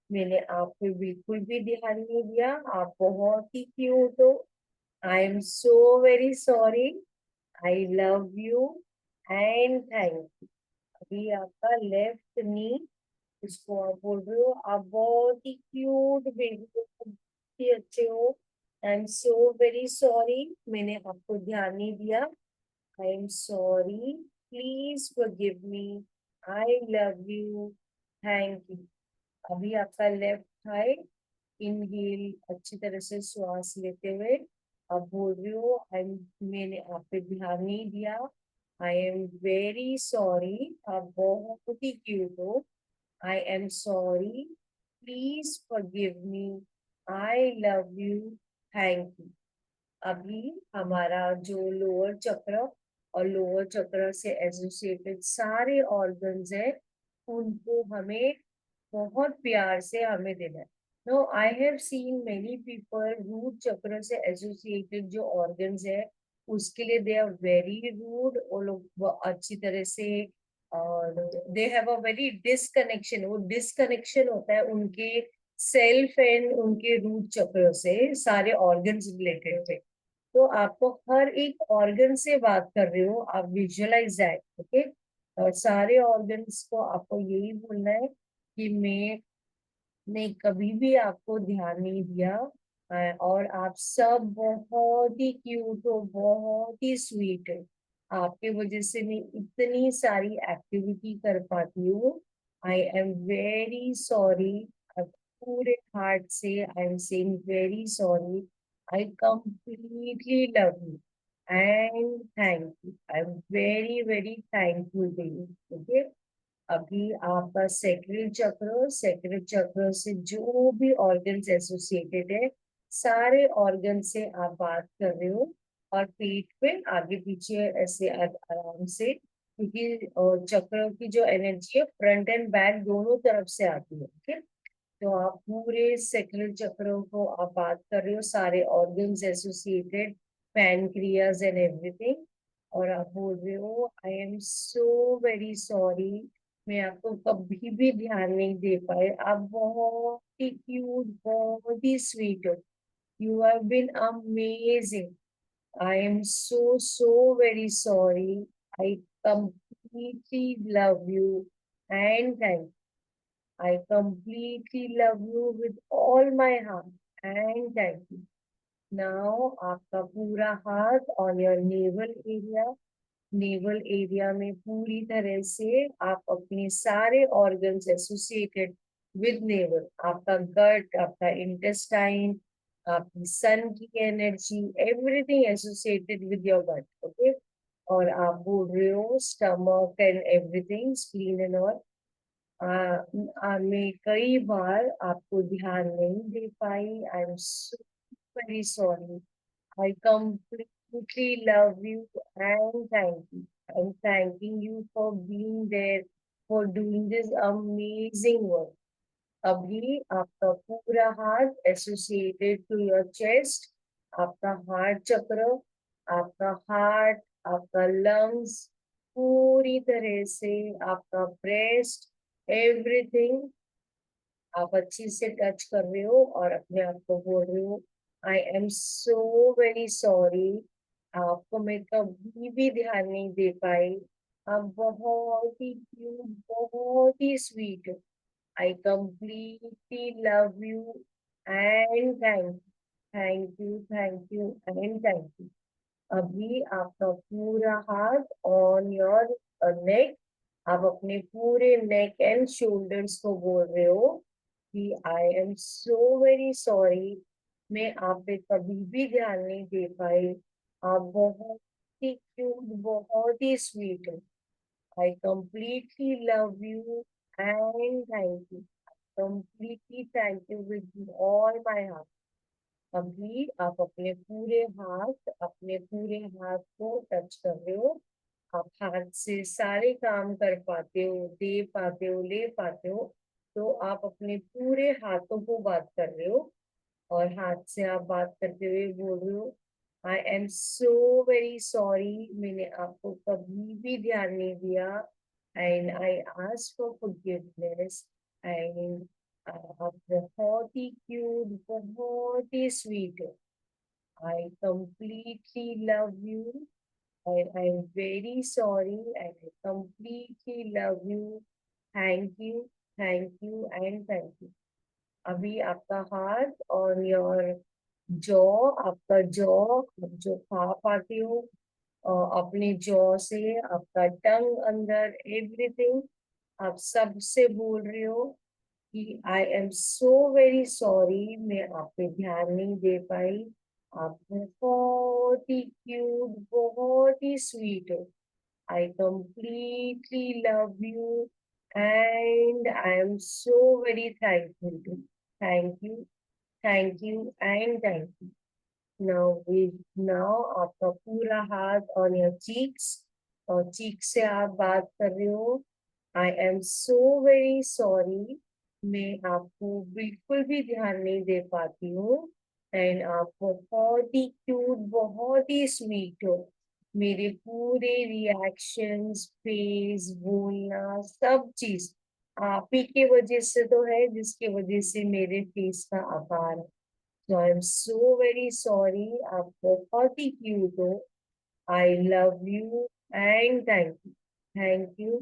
मैंने आप पे बिल्कुल भी ध्यान नहीं दिया, आप बहुत ही क्यूट हो, I am so very sorry, I love you and thank you. अभी आपका लेफ्ट नी, इसको आप बोल रहे हो, आप बहुत ही क्यूट बेबी हो, बहुत ही अच्छे हो, I am so very sorry, मैंने आपको ध्यान नहीं दिया, आई am sorry, please forgive me, I love you, thank you. अभी आपका लेफ्ट थाई, इनहेल अच्छी तरह से श्वास लेते हुए आप बोल रहे हो, आई, मैंने आप पे ध्यान नहीं दिया, आई एम वेरी सॉरी, आप बहुत ही क्यूट हो, I am sorry, please forgive me, I love you, thank you. अभी हमारा जो लोअर चक्र और लोअर चक्र से एसोसिएटेड सारे ऑर्गन्स है, उनको हमें बहुत प्यार से हमें देना है। No, I have seen many people, root chakra से एसोसिएटेड जो ऑर्गन्स है उसके लिए दे आर वेरी रूड, वो लोग अच्छी तरह से, और they have a very disconnection, वो डिसकनेक्शन होता है उनके सेल्फ एंड उनके रूट चक्र से, सारे ऑर्गन्स रिलेटेड थे। तो आपको हर एक ऑर्गन से बात कर रहे हो, आप विजुअलाइज दैट। ओके, और सारे ऑर्गन्स को आपको यही बोलना है कि मैं ने कभी भी आपको ध्यान नहीं दिया, और आप सब बहुत ही क्यूट हो, बहुत ही स्वीट है। आपके वजह से मैं इतनी सारी एक्टिविटी कर पाती हूँ। आई एम वेरी सॉरी, पूरे हार्ट से I am saying very sorry. I completely love you and thank you. I am very very thankful to you. Okay, अभी आपका सेक्रेटरी चक्र से जो भी ऑर्गन्स एसोसिएटेड है, सारे ऑर्गन से आप बात कर रहे हो, और पीठ पे आगे पीछे ऐसे आराम से, क्योंकि चक्र की जो एनर्जी है फ्रंट एंड बैक दोनों तरफ से आती है। ओके, तो आप पूरे सेक्रेटरी चक्र को आप बात कर रहे हो, सारे organs associated, pancreas and everything, और आप बोल रहे हो I am so very sorry, मैं आपको कभी भी ध्यान नहीं दे पाए। आप बहुत ही क्यूट, बहुत ही स्वीट हो। You have been amazing. I am so very sorry. I completely love you and thank you. I completely love you with all my heart and thank you. Now आपका पूरा हाथ on your navel area में पूरी तरह से आप अपने सारे organs associated with navel, आपका gut, आपका intestine, आपकी sun की energy, everything associated with your gut, okay? और आप बोल रहे हो stomach and everything, spleen and all. मैं कई बार आपको ध्यान नहीं दे पाई। I am so very sorry. I completely love you and thank you. I'm thanking you for being there, for doing this amazing work. अभी आपका पूरा heart associated to your chest, आपका हार्ट चक्र, आपका हार्ट, आपका लंग्स, पूरी तरह से आपका ब्रेस्ट, एवरीथिंग आप अच्छी से टच कर रहे हो और अपने आप को बोल रहे हो I am so very sorry. आपको मैं कभी भी ध्यान नहीं दे पाई। आप बहुत ही क्यूट, बहुत ही स्वीट हो। I completely love you and thank you and thank you. अभी आपका पूरा हाथ ऑन योर नेक, आप अपने पूरे नेक एंड शोल्डर्स को बोल रहे हो कि आई एम सो वेरी सॉरी, मैं आप पे कभी भी ध्यान नहीं दे पाई। आप बहुत ही क्यूट, बहुत ही स्वीट हो। I completely love you and thank you. Completely thank you with all my heart. अभी आप अपने पूरे हाथ को टच कर रहे हो। आप हाथ से सारे काम कर पाते हो, दे पाते हो, ले पाते हो। तो आप अपने पूरे हाथों को बात कर रहे हो, और हाथ से आप बात करते हुए बोल रहे हो I am so very sorry, मैंने आपको कभी भी ध्यान नहीं दिया, and I ask for forgiveness. And आप बहुत ही क्यूट, बहुत ही स्वीट हो। I completely love you and I am very sorry and I completely love you. Thank you and thank you. अभी आपका हाथ और योर जॉ, आपका जॉ, आप जो खा पाते हो अपने जॉ से, आपका टंग अंदर, एवरीथिंग आप सब से बोल रहे हो कि आई एम सो वेरी सॉरी, मैं आप पे ध्यान नहीं दे पाई। आप बहुत ही क्यूट, बहुत ही स्वीट हो। I completely love you and I am so very thankful to. Thank you and thank you. Now आपका पूरा हाथ ऑन योर चीक्स, और चीक से आप बात कर रहे हो I am so very sorry, मैं आपको बिल्कुल भी ध्यान नहीं दे पाती हूँ, एंड आप बहुत ही क्यूट, बहुत ही स्वीट हो। मेरे पूरे रिएक्शंस, फेस, बोलना, सब चीज आप ही के वजह से तो है, जिसके वजह से मेरे फेस का आकार है। So I'm so very sorry. आप बहुत ही क्यूट हो। I love you and thank you. Thank you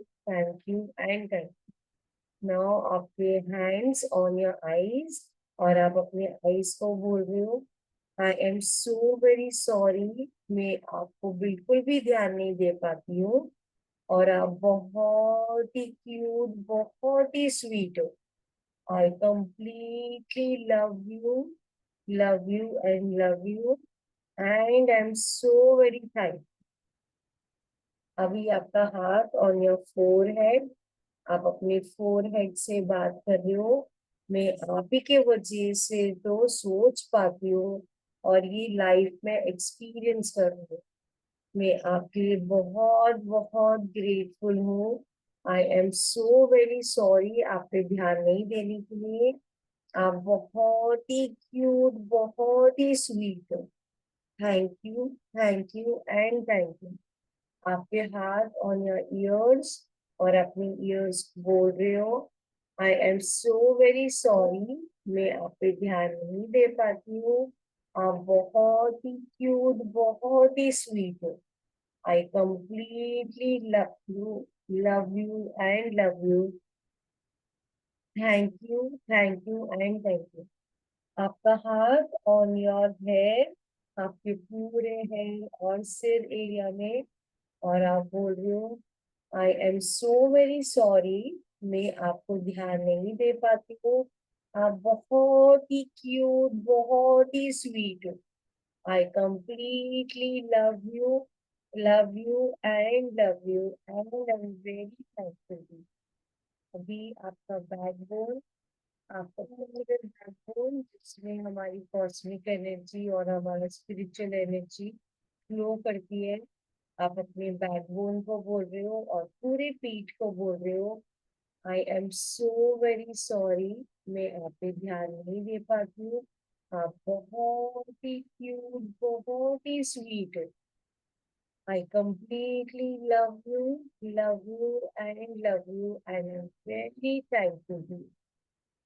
and thank you. Now आपके हैंड्स ऑन योर आईज, और आप अपने आईज को बोल रहे हो I am so very sorry, मैं आपको बिल्कुल भी ध्यान नहीं दे पाती हूँ, और आप बहुत ही क्यूट, बहुत ही स्वीट हो। I completely love you and I am so very thank. अभी आपका हाथ ऑन योर फोरहेड, आप अपने फोरहेड से बात कर रहे हो, मैं आप ही के वजह से तो सोच पाती हूँ और ये लाइफ में एक्सपीरियंस कर रही हूँ। मैं आपके लिए बहुत बहुत ग्रेटफुल हूँ। I am so very sorry आप पे ध्यान नहीं देने के लिए। आप बहुत ही क्यूट, बहुत ही स्वीट हो। Thank you and thank you. आपके हाथ ऑन योर ईयर्स, और अपनी ईयर्स बोल रहे हो I am so very sorry, मैं आप पे ध्यान नहीं दे पाती हूँ, आप बहुत ही क्यूट, बहुत ही स्वीट हो। I completely love you and love you. Thank you and thank you. आपका हाथ ऑन योर हेयर, आपके पूरे हेयर और सिर एरिया में, और आप बोल रहे हो I am so very sorry, मैं आपको ध्यान नहीं दे पाती हूँ, आप बहुत ही क्यूट, बहुत ही स्वीट हो। I completely love you and I am very thankful. अभी आपका बैकबोन, आपका पूरा बैकबोन जिसमें हमारी कॉस्मिक एनर्जी और हमारा स्पिरिचुअल एनर्जी फ्लो करती है, आप अपने बैकबोन को बोल रहे हो और पूरे पीठ को बोल रहे हो I am so very sorry, मैं आप पे ध्यान नहीं दे पाती हूँ, आप बहुत ही क्यूट, बहुत ही स्वीट है। आई completely love you and I am very thankful.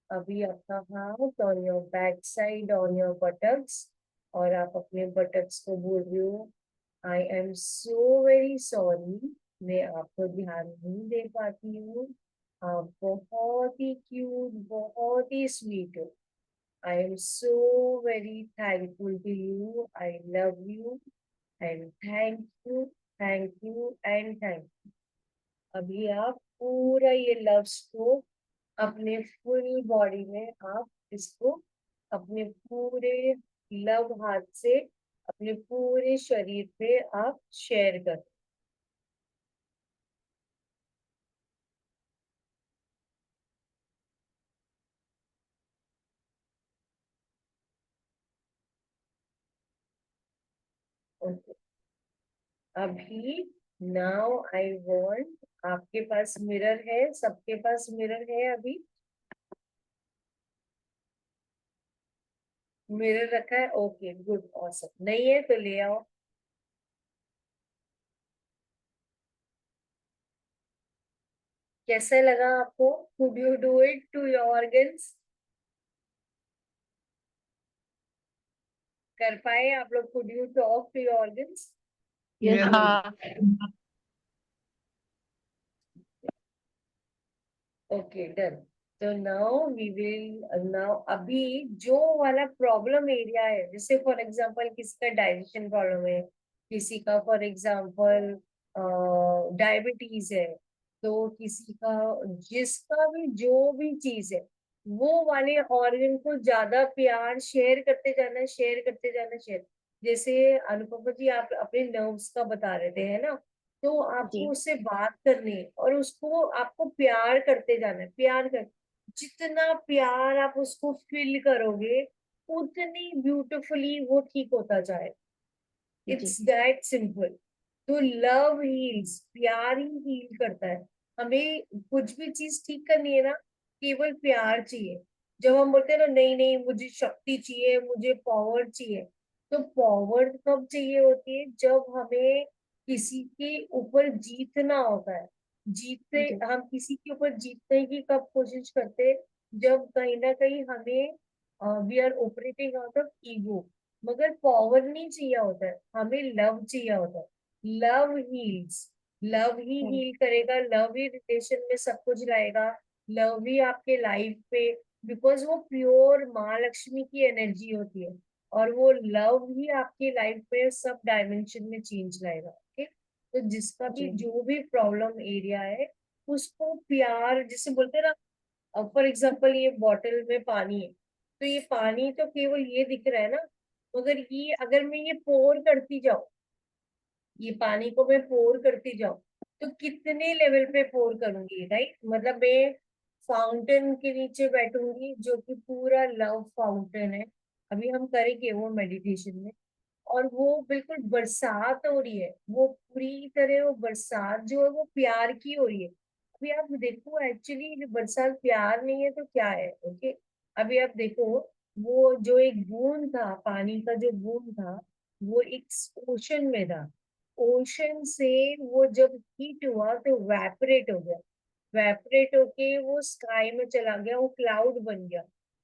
अभी आपका हाथ on your back side, on your buttocks, और आप अपने बटक्स को बोल रहे हो I am so very sorry, मैं आपको ध्यान नहीं दे पाती हूँ, आप बहुत ही क्यूट, बहुत ही स्वीट हो। I am so very thankful to you, I love you and thank you. अभी आप पूरा ये लव को अपने फुल बॉडी में, आप इसको अपने पूरे लव हाथ से अपने पूरे शरीर पे आप शेयर कर। ओके, अभी नाउ आई वांट, आपके पास मिरर है, सबके पास मिरर है अभी? मिरर रखा है, ओके गुड ऑसम। नहीं है तो ले आओ। कैसा लगा आपको? Could you do it to your organs? कर पाए आप लोग? Could you talk to your organs? Yes हाँ। Okay done. तो नाउ वी विल, नाउ अभी जो वाला प्रॉब्लम एरिया है, जैसे फॉर एग्जांपल किसी का डाइजेशन प्रॉब्लम है, किसी का फॉर एग्जांपल डायबिटीज है, तो किसी का, जिसका भी जो भी चीज है, वो वाले ऑर्गन को ज्यादा प्यार शेयर करते जाना, शेयर करते जाना, शेयर। जैसे अनुपमा जी आप अपने नर्व्स का बता रहे थे, है ना? तो जी आपको उससे बात करनी है और उसको आपको प्यार करते जाना है, प्यार कर, जितना प्यार आप उसको फील करोगे उतनी ब्यूटिफुली वो ठीक होता जाए। जी इट्स दैट सिंपल। तो लव हील्स, प्यार ही हील करता है। हमें कुछ भी चीज ठीक करनी है ना, केवल प्यार चाहिए। जब हम बोलते हैं ना नहीं नहीं मुझे शक्ति चाहिए, मुझे पावर चाहिए, तो पावर कब चाहिए होती है? जब हमें किसी के ऊपर जीतना होता है। जीतते, जी हम किसी के ऊपर जीतने की कब कोशिश करते हैं? जब कहीं ना कहीं हमें we are operating out of ego. मगर पावर नहीं चाहिए होता है, हमें लव चाहिए होता है। लव हील्स, लव ही करेक्ट हील करेगा, लव ही रिलेशन में सब कुछ लाएगा। लव ही आपके लाइफ पे, बिकॉज वो प्योर माँ लक्ष्मी की एनर्जी होती है, और वो लव ही आपकी लाइफ में सब डायमेंशन में चेंज लाएगा। ओके, तो जिसका भी जी जो भी प्रॉब्लम एरिया है, उसको प्यार, जिसे बोलते हैं ना, फॉर एग्जाम्पल ये बॉटल में पानी है, तो ये पानी तो केवल ये दिख रहा है ना, मगर ये अगर मैं ये पोर करती जाऊं, ये पानी को मैं पोर करती जाऊं, तो कितने लेवल पे पोर करूंगी, राइट? मतलब मैं फाउंटेन के नीचे बैठूंगी, जो कि पूरा लव फाउंटेन है, अभी हम करेंगे वो मेडिटेशन में, और वो बिल्कुल बरसात हो रही है, वो पूरी तरह वो बरसात जो है वो प्यार की हो रही है। अभी आप देखो, एक्चुअली बरसात प्यार नहीं है तो क्या है? ओके, अभी आप देखो, वो जो एक बूंद था, पानी का जो बूंद था, वो एक ओशन में था, ओशन से वो जब हीट हुआ तो वैपरेट हो गया, वैपरेट होके वो स्काई में चला गया, वो क्लाउड बन गया,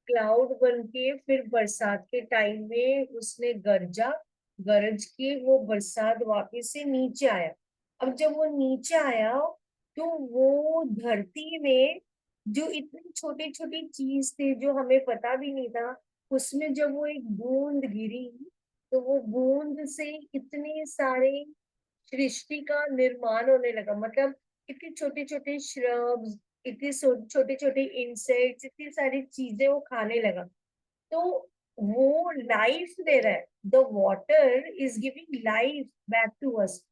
क्लाउड बन के फिर बरसात के टाइम में उसने गरजा, गरज के वो बरसात वापस से नीचे आया। अब जब वो नीचे आया, तो वो धरती में जो इतनी छोटी छोटी चीज थी जो हमें पता भी नहीं था, उसमें जब वो एक बूंद गिरी, तो वो बूंद से इतने सारे सृष्टि का निर्माण होने लगा, मतलब इतनी छोटी छोटी श्रब्स, इतनी छोटे छोटे इंसेक्ट्स, इतनी सारी चीजें वो खाने लगा। तो वो लाइफ दे रहा है, the water is giving life back to us.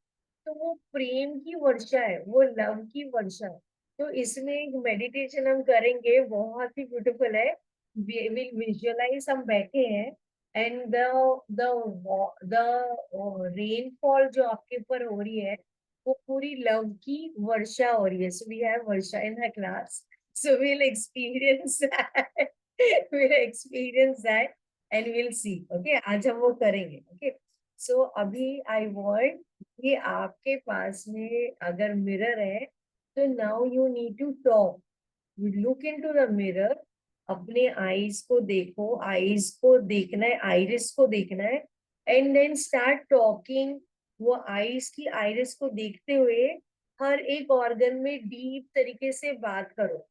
तो वो प्रेम की वर्षा है, वो लव की वर्षा है। तो इसमें एक मेडिटेशन हम करेंगे, बहुत ही ब्यूटीफुल है, विल विजुअलाइज, हम बैठे हैं, एंड द द रेनफॉल जो आपके ऊपर हो रही है, वो पूरी लव की वर्षा हो रही है। So we have varsha in the class, so we'll experience that. we'll experience that and we'll see. Okay, आज हम वो करेंगे। Okay, so अभी I want कि आपके पास में अगर मिरर है, तो now you need to talk, you look into the mirror, अपने आईज को देखो, आईज को देखना है, आइरिस को देखना है, एंड देन स्टार्ट टॉकिंग। वो आईज की आइरिस को देखते हुए हर एक ऑर्गन में डीप तरीके से बात करो,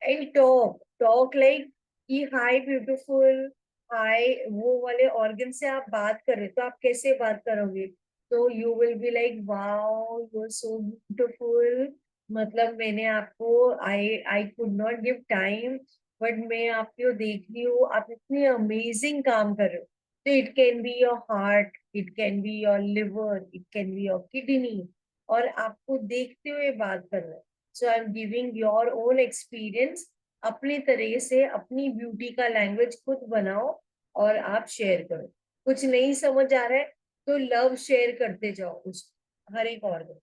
एंड टॉक लाइक कि हाय ब्यूटीफुल, हाय, वो वाले ऑर्गन से आप बात कर रहे हो, तो आप कैसे बात करोगे? तो you will be like wow, you are so beautiful, मतलब मैंने आपको, I could not give time, but मैं आपको देख रही हूँ, आप इतनी अमेजिंग काम कर रहे हो। तो it can be your heart, it can be your liver, it can be your kidney, और आपको देखते हुए बात कर रहे हैं। So I am giving your own experience, अपनी तरह से अपनी ब्यूटी का लैंग्वेज खुद बनाओ और आप शेयर करो। कुछ नहीं समझ आ रहा है तो लव शेयर करते जाओ उस हर एक ऑर्गन।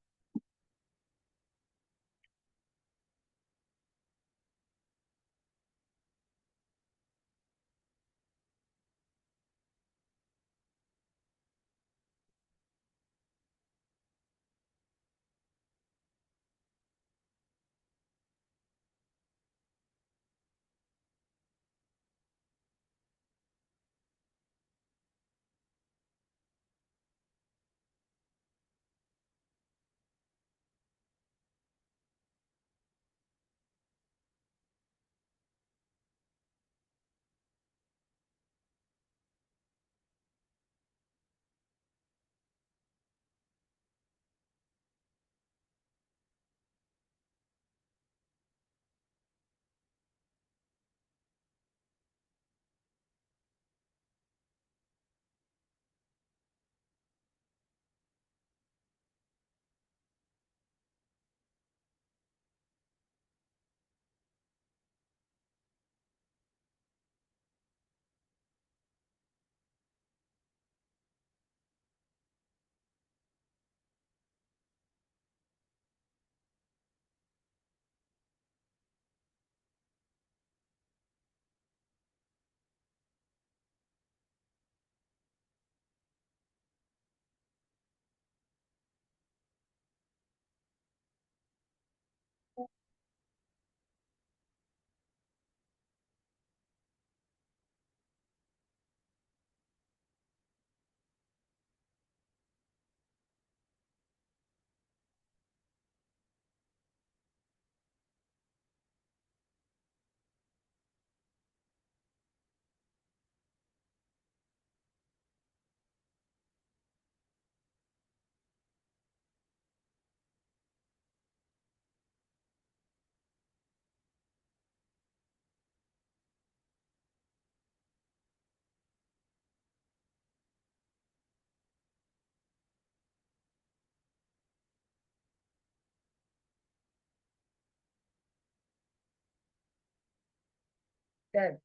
डन।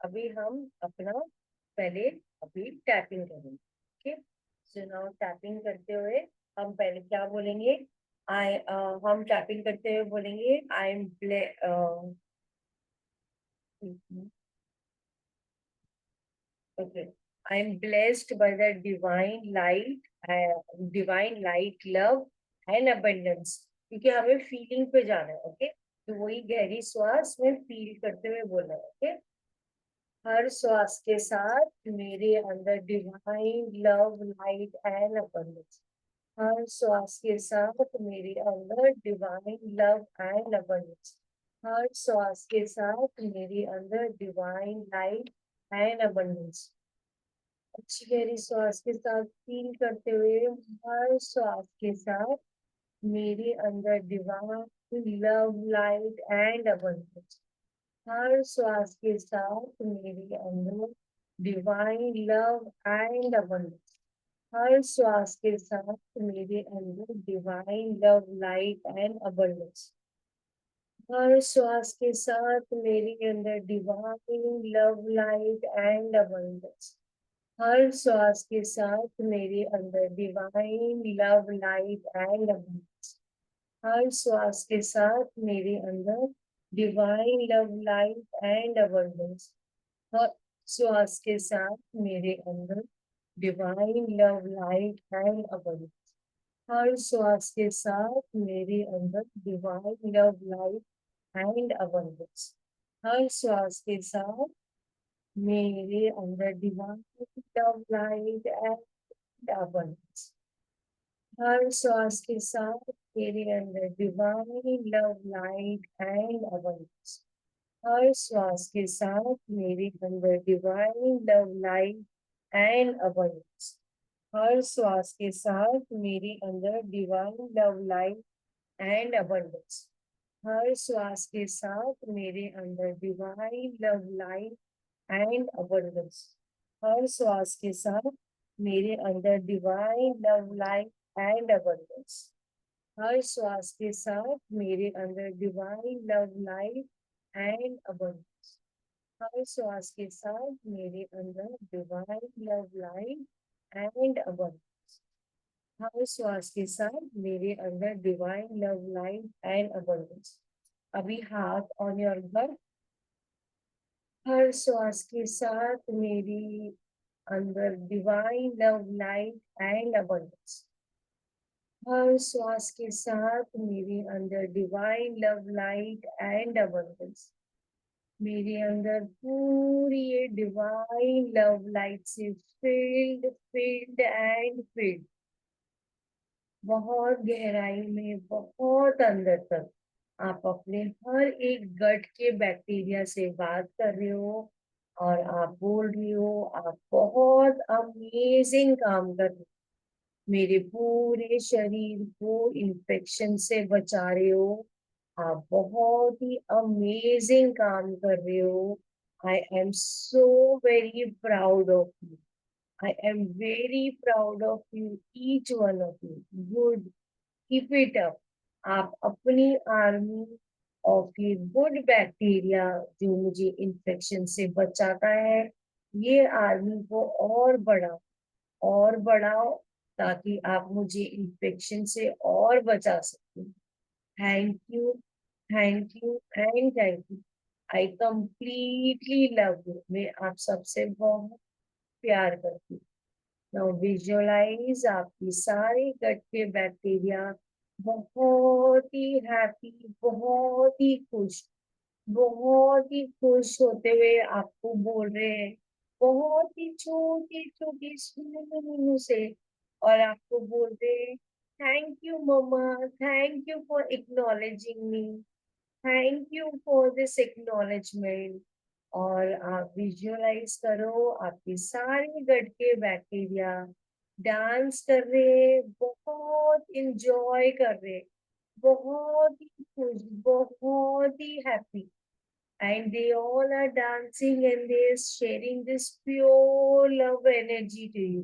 अभी हम अपना पहले अभी टैपिंग करेंगे। ओके, सो नाउ टैपिंग करते हुए हम पहले क्या बोलेंगे? हम टैपिंग करते हुए बोलेंगे I M okay, I am blessed by the divine light, love and abundance। क्योंकि हमें फीलिंग पे जाना है। ओके, तो वही गहरी श्वास में फील करते हुए बोलना है। ओके, हर श्वास के साथ मेरे अंदर divine love light and abundance. हर श्वास के साथ मेरे अंदर डिवाइन लव एंड अबंडेंस। हर श्वास के साथ मेरे अंदर डिवाइन लाइट एंड अबंडेंस। अच्छी गहरी श्वास के साथ फील करते हुए हर श्वास के साथ मेरे अंदर divine love light and abundance. हर श्वास के साथ मेरे अंदर डिवाइन लव एंड अबंडेंस। हर श्वास के साथ मेरे अंदर divine love light and abundance. हर श्वास के साथ मेरे अंदर divine love light and abundance. हर श्वास के साथ मेरे अंदर divine love light and abundance. हर श्वास के साथ मेरे अंदर divine love light and abundance. हर श्वास के साथ मेरे अंदर divine love light and abundance. हर श्वास के साथ मेरे अंदर divine love light and abundance. हर श्वास के साथ मेरे अंदर divine love light and abundance. हर श्वास के साथ मेरे अंदर divine love light and abundance. हर श्वास के साथ मेरे अंदर divine love light and abundance. हर श्वास के साथ मेरे अंदर divine love light and abundance. हर श्वास के साथ मेरे अंदर divine love light and abundance. हर श्वास के साथ मेरे अंदर divine love light and abundance. हर श्वास के साथ मेरे अंदर divine love light and abundance. हर श्वास के साथ मेरे अंदर divine love light and abundance. हर श्वास के साथ मेरे अंदर divine love light and abundance. अभी हाथ ऑन योर बट। हर श्वास के साथ मेरी अंदर divine love light and abundance. हर श्वास के साथ मेरे अंदर divine love light and abundance. मेरे अंदर पूरी ये डिवाइन लव लाइट से फिल्ड फिल्ड एंड फिल्ड, बहुत गहराई में, बहुत अंदर तक आप अपने हर एक गट के बैक्टीरिया से बात कर रहे हो और आप बोल रही हो आप बहुत अमेजिंग काम कर रहे हो। मेरे पूरे शरीर को इन्फेक्शन से बचा रहे हो। आप बहुत ही अमेजिंग काम कर रहे हो। I am so very proud of you. I am very proud of you, each one of you. Good, keep it up. आप अपनी आर्मी ऑफ ये गुड बैक्टीरिया जो मुझे इन्फेक्शन से बचाता है, ये आर्मी को और बढ़ाओ ताकि आप मुझे इन्फेक्शन से और बचा सकें। Thank you, thank you and thank you. I completely love you. मैं आप सबसे बहुत प्यार करती हूँ। नाउ विजुअलाइज आपकी सारी गट के बैक्टीरिया बहुत ही हैप्पी, बहुत ही खुश होते हुए आपको बोल रहे हैं, बहुत ही छोटी छोटी स्मेल से, और आपको बोल रहे हैं thank you mama, thank you for acknowledging me, thank you for this acknowledgement. और आप विजुअलाइज करो आपके सारे गट के बैक्टीरिया डांस कर रहे, बहुत इंजॉय कर रहे, बहुत ही खुश, बहुत ही happy, and they all are dancing and they're sharing this pure love energy to you.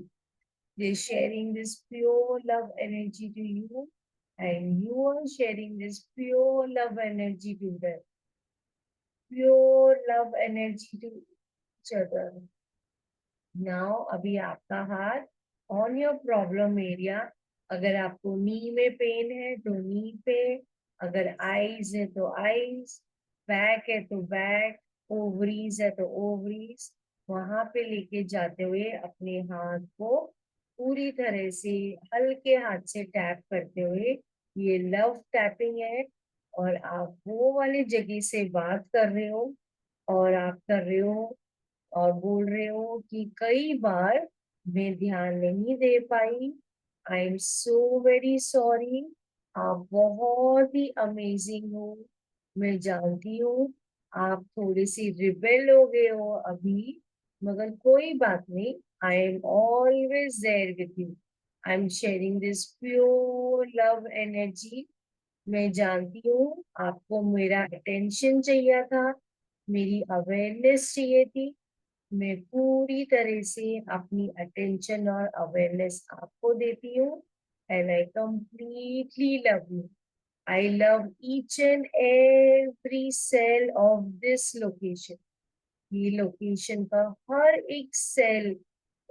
They're sharing this pure love energy to you, and you are sharing this pure love energy to them. pure love energy to each other. Now अभी आपका हाथ on your problem area. अगर आपको नी में पेन है तो नी पे, अगर आईज है तो आईज, बैक है तो बैक, ओवरीज है तो ओवरीज, वहां पे लेके जाते हुए अपने हाथ को पूरी तरह से हल्के हाथ से टैप करते हुए, ये लव टैपिंग है। और आप वो वाली जगह से बात कर रहे हो, और आप कर रहे हो और बोल रहे हो कि कई बार मैं ध्यान नहीं दे पाई, I am so very sorry, आप बहुत ही अमेजिंग हो, मैं जानती हूँ आप थोड़ी सी रिबेल हो गए हो अभी, मगर कोई बात नहीं, I am always there with you, I am sharing this pure love energy. मैं जानती हूँ आपको मेरा अटेंशन चाहिए था, मेरी अवेयरनेस चाहिए थी, मैं पूरी तरह से अपनी अटेंशन और अवेयरनेस आपको देती हूँ, and I completely love you. I love each and every cell of this location. ये लोकेशन का हर एक cell,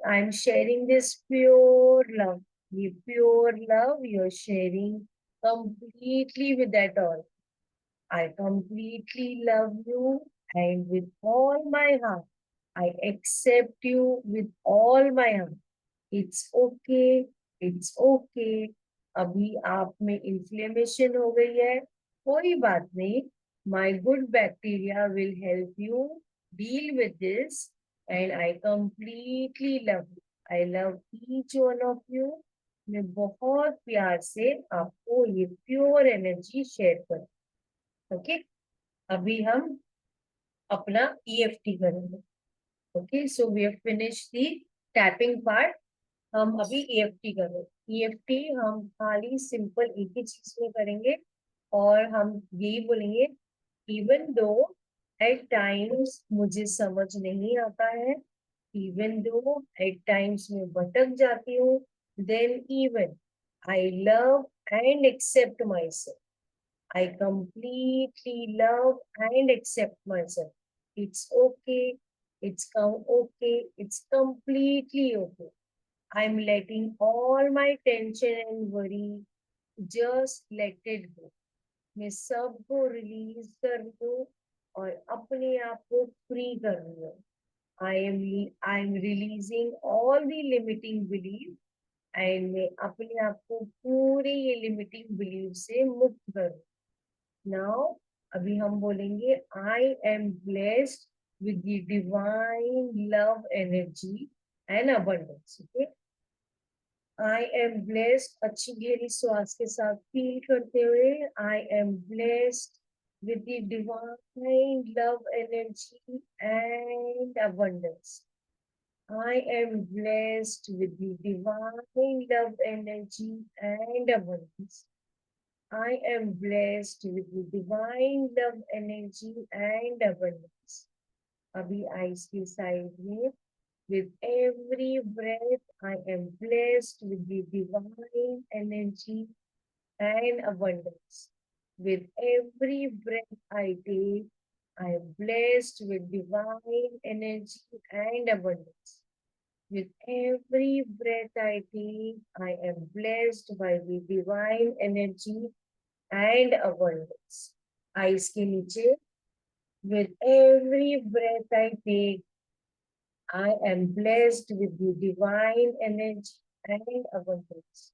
I am sharing this pure love, ये pure love you are sharing completely with that all. I completely love you, and with all my heart I accept you with all my heart. It's okay, it's okay. अभी आप में इन्फ्लेमेशन हो गई है, कोई बात नहीं, my good bacteria will help you deal with this, and I completely love you. I love each one of you. मैं बहुत प्यार से आपको ये प्योर एनर्जी शेयर करूँ। ओके, अभी हम अपना EFT करेंगे। Okay, so we have finish the tapping part, हम अभी EFT कर रहे हैं। EFT हम खाली सिंपल एक ही चीज में करेंगे, और हम यही बोलेंगे, इवन दो एट टाइम्स मुझे समझ नहीं आता है, इवन दो एट टाइम्स मैं भटक जाती हूँ, then even I love and accept my self, I completely love and accept myself. It's okay. Okay. It's completely okay. I'm letting all my tension and worry just let it go. मैं सबको रिलीज कर रही हूँ और अपने आप को फ्री कर रही हूँ। I am releasing all the limiting belief, and मैं अपने आप को पूरे ये लिमिटिंग बिलीव से मुक्त कर रही हूँ। Now, अभी हम बोलेंगे I am blessed with the divine love energy and abundance. Okay? I am blessed. अच्छी गहरी श्वास के साथ फील करते हुए, I am blessed with the divine love energy and abundance. I am blessed with the divine love energy and abundance. I am blessed with the divine love energy and abundance. अभी आइस की साइड में, with every breath I am blessed with the divine energy and abundance. With every breath I take, I am blessed with divine energy and abundance. With every breath I take, I am blessed by the divine energy and abundance. Eyes के नीचे, with every breath I take, I am blessed with the divine energy and abundance.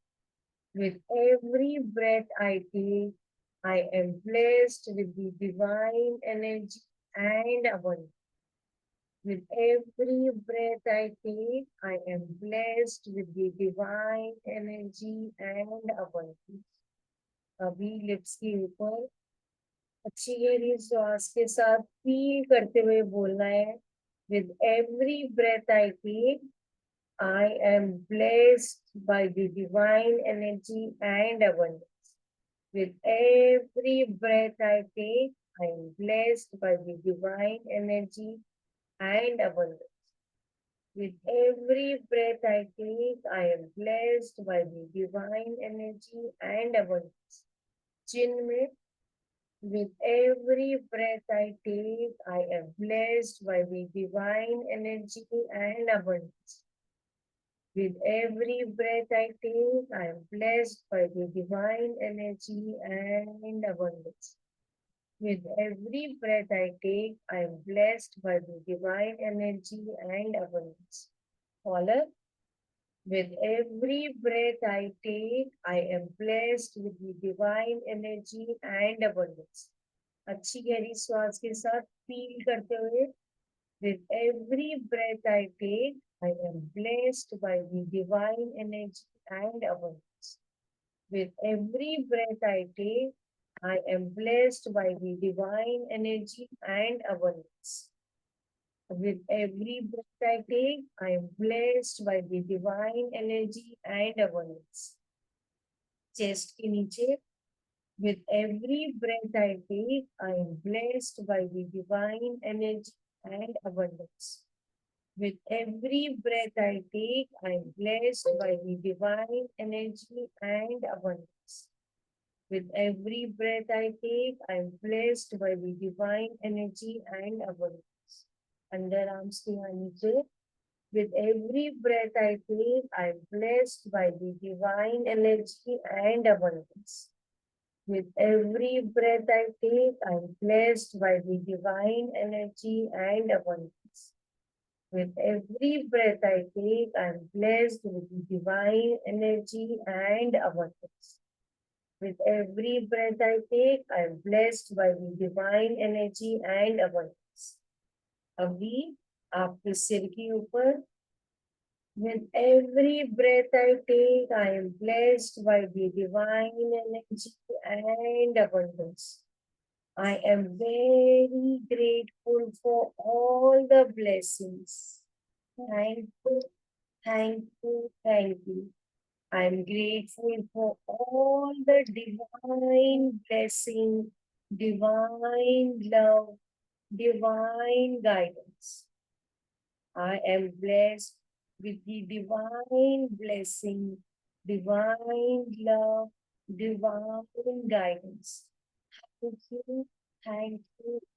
With every breath I take, I am blessed with the divine energy and abundance. With every breath I take, I am blessed with the divine energy and abundance. अभी लिप्स के ऊपर अच्छी गहरी श्वास के साथ फील करते हुए बोलना है, with every breath I take, I am blessed by the divine energy and abundance. With every breath I take, I am blessed by the divine energy and abundance. With every breath I take, I am blessed by the divine energy and abundance. चिन्ह में With every breath I take, I am blessed by the divine energy and abundance. With every breath I take, I am blessed by the divine energy and abundance. With every breath I take, I am blessed by the divine energy and abundance. Caller, with every breath I take, I am blessed with the divine energy and abundance. अच्छी गहरी श्वास के साथ फील करते हुए, with every breath I take, I am blessed by the divine energy and abundance. With every breath I take, I am blessed by the divine energy and abundance. With every breath I take, I am blessed by the divine energy and abundance. Chest के नीचे, with every breath I take, I am blessed by the divine energy and abundance. With every breath I take, I am blessed by the divine energy and abundance. With every breath I take, I am blessed by the divine energy and abundance. Underarms के यहाँ नीचे, with every breath I take, I am blessed by the divine energy and abundance. With every breath I take, I am blessed by the divine energy and abundance. With every breath I take, I am blessed with the divine energy and abundance. With every breath I take, I am blessed by the divine energy and abundance. अभी आपके सिर के ऊपर, with every breath I take, I am blessed by the divine energy and abundance. I am very grateful for all the blessings. Thank you, thank you, thank you. I am grateful for all the divine blessing, divine love, divine guidance. I am blessed with the divine blessing, divine love, divine guidance. Thank you,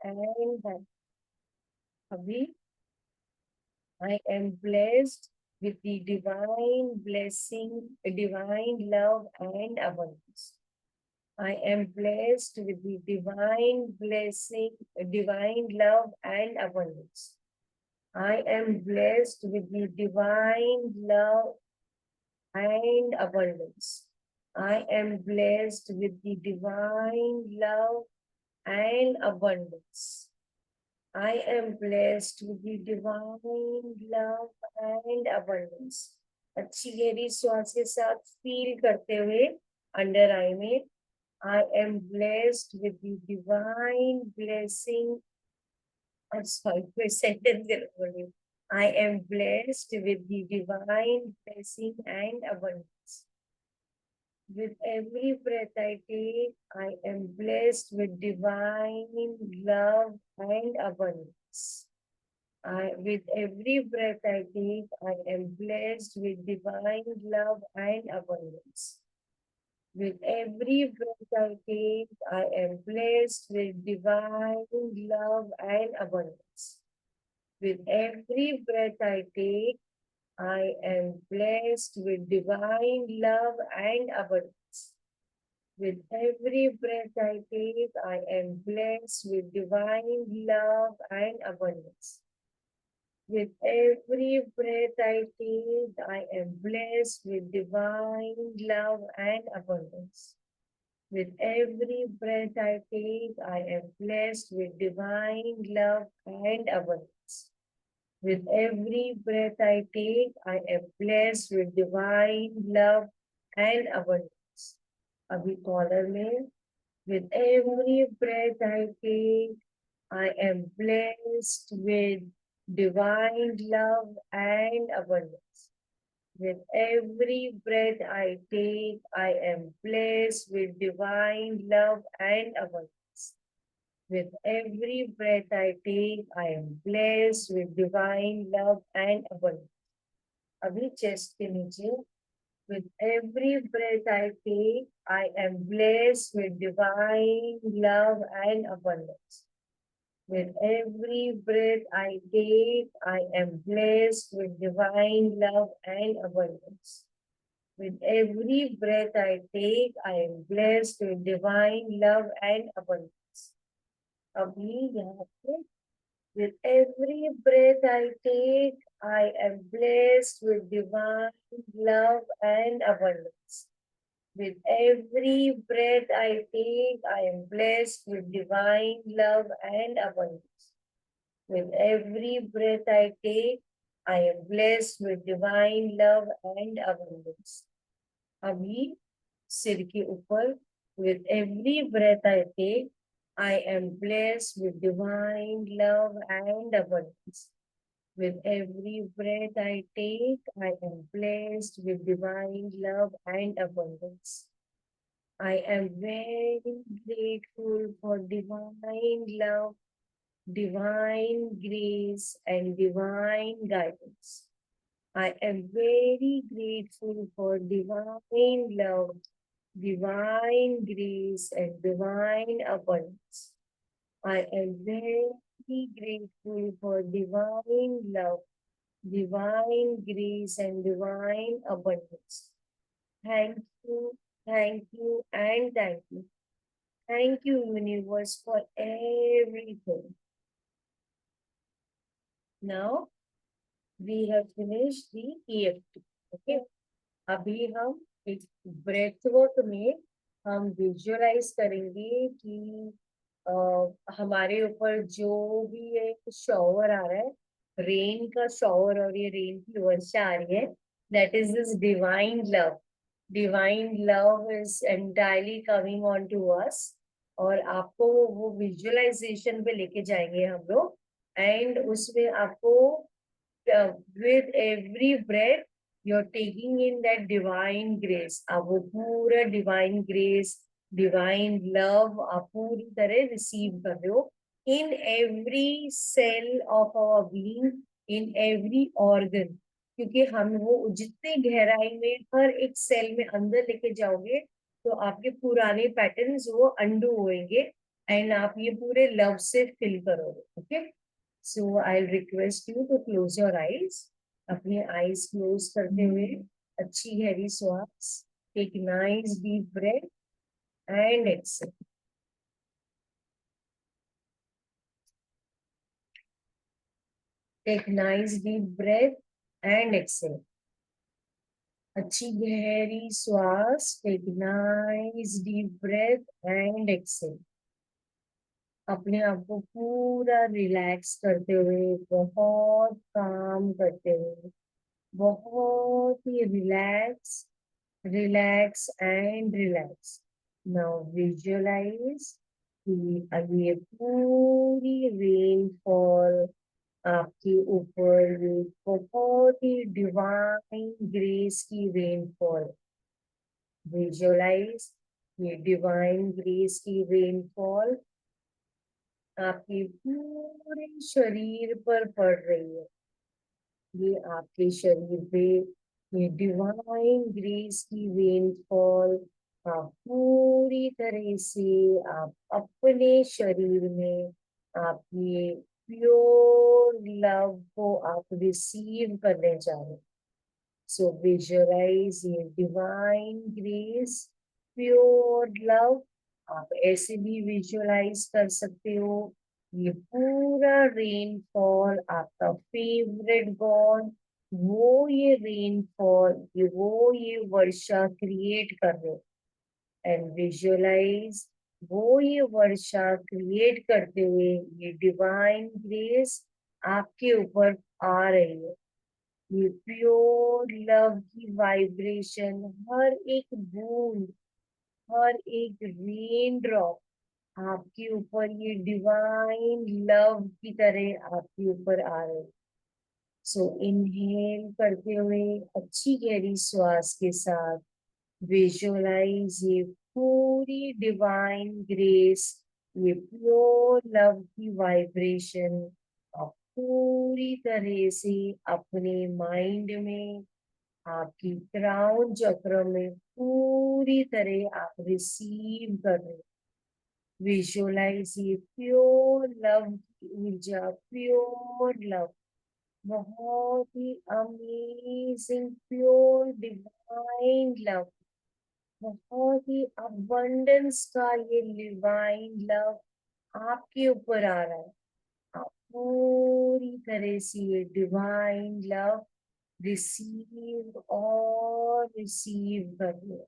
and Abhi, I am blessed with the divine blessing, divine love and abundance. I am blessed with the divine blessing, divine love and abundance. I am blessed with the divine love and abundance. I am blessed with the divine love and abundance. I am blessed with the divine love and abundance. अच्छी गहरी श्वास के साथ फील करते हुए अंडर आई में, I am blessed with the divine blessing. I'm sorry, my sentence is wrong. I am blessed with the divine blessing and abundance. With every breath I take, I am blessed with divine love and abundance. With every breath I take, I am blessed with divine love and abundance. With every breath I take, I am blessed with divine love and abundance. With every breath I take, I am blessed with divine love and abundance. With every breath I take, I am blessed with divine love and abundance. With every breath I take, I am blessed with divine love and abundance. With every breath I take, I am blessed with divine love and abundance. With every breath I take, I am blessed with divine love and abundance. Abhi caller mein, with every breath I take, I am blessed with divine love and abundance. With every breath I take, I am blessed with divine love and abundance. With every breath I take, I am blessed with divine love and abundance. अभी चेस्ट के नीचे, With every breath I take, I am blessed with divine love and abundance. With every breath I take, I am blessed with divine love and abundance. With every breath I take, I am blessed with divine love and abundance. अभी यहाँ पे with every breath I take, I am blessed with divine love and abundance. With every breath I take, I am blessed with divine love and abundance. With every breath I take, I am blessed with divine love and abundance. अभी सिर के ऊपर with every breath I take, I am blessed with divine love and abundance. With every breath I take, I am blessed with divine love and abundance. I am very grateful for divine love, divine grace, and divine guidance. I am very grateful for divine love, divine grace, and divine abundance. I am very grateful for divine love, divine grace, and divine abundance. Thank you, and thank you. Thank you, universe, for everything. Now, we have finished the EFT. Okay. अभी हम एक ब्रेथ वर्क में हम विजुअलाइज करेंगे कि हमारे ऊपर जो भी एक शॉवर आ रहा है, रेन का शॉवर, और ये रेन की वर्षा आ रही है, that is this divine love. Divine love is entirely coming on to us, और आपको वो विजुअलाइजेशन पे लेके जाएंगे हम लोग. एंड उसमें आपको with every breath you're taking in that divine grace. आप वो पूरा divine grace, divine love आप पूरी तरह receive कर रहे हो in every cell of our being, in every organ. क्योंकि हम वो जितने गहराई में हर एक सेल में अंदर लेके जाओगे तो आपके पुराने पैटर्न्स वो अंडू होंगे एंड आप ये पूरे लव से फिल करोगे. Okay. So I'll request you to close your eyes. अपने eyes close करते हुए अच्छी गहरी श्वास. Take nice deep breath and exhale. Take nice deep breath and exhale. अच्छी गहरी श्वास. Take nice deep breath and exhale. अपने आप को पूरा रिलैक्स करते हुए, बहुत काम करते हुए, बहुत ही relax, relax and relax. Now visualise कि अब ये पूरी रेनफॉल आपके ऊपर, ये बहुत ही डिवाइन ग्रेस की रेनफॉल. विजुअलाइज ये डिवाइन ग्रेस की रेनफॉल आपके पूरे शरीर पर पड़ रही है. ये आपके शरीर पे ये डिवाइन ग्रेस की रेनफॉल आप पूरी तरह से आप अपने शरीर में आप ये प्योर लव को आप रिसीव करने जा रहे. सो विजुअलाइज ये डिवाइन ग्रेस, प्योर लव. आप ऐसे भी विजुअलाइज कर सकते हो ये पूरा रेनफॉल आपका फेवरेट गॉड वो ये रेनफॉल ये वर्षा क्रिएट कर रहे. एंड विजुअलाइज वो ये वर्षा क्रिएट करते हुए ये डिवाइन ग्रेस आपके ऊपर आ रही है. ये प्योर लव की वाइब्रेशन, हर एक बूंद, हर एक रेन ड्रॉप आपके ऊपर ये डिवाइन लव की तरह आपके ऊपर आ रहे. सो इनहेल करते हुए अच्छी गहरी श्वास के साथ विजुअलाइज ये पूरी डिवाइन ग्रेस, ये प्योर लव की वाइब्रेशन आप पूरी तरह से अपने माइंड में, आपकी क्राउन चक्र में पूरी तरह आप रिसीव कर रहे हो। विजुअलाइज ये प्योर लव की ऊर्जा, प्योर लव, बहुत ही अमेजिंग प्योर डिवाइन लव, बहुत ही अबंडेंस का ये डिवाइन लव आपके ऊपर आ रहा है। आप पूरी तरह से ये डिवाइन लव रिसीव और रिसीव कर लो।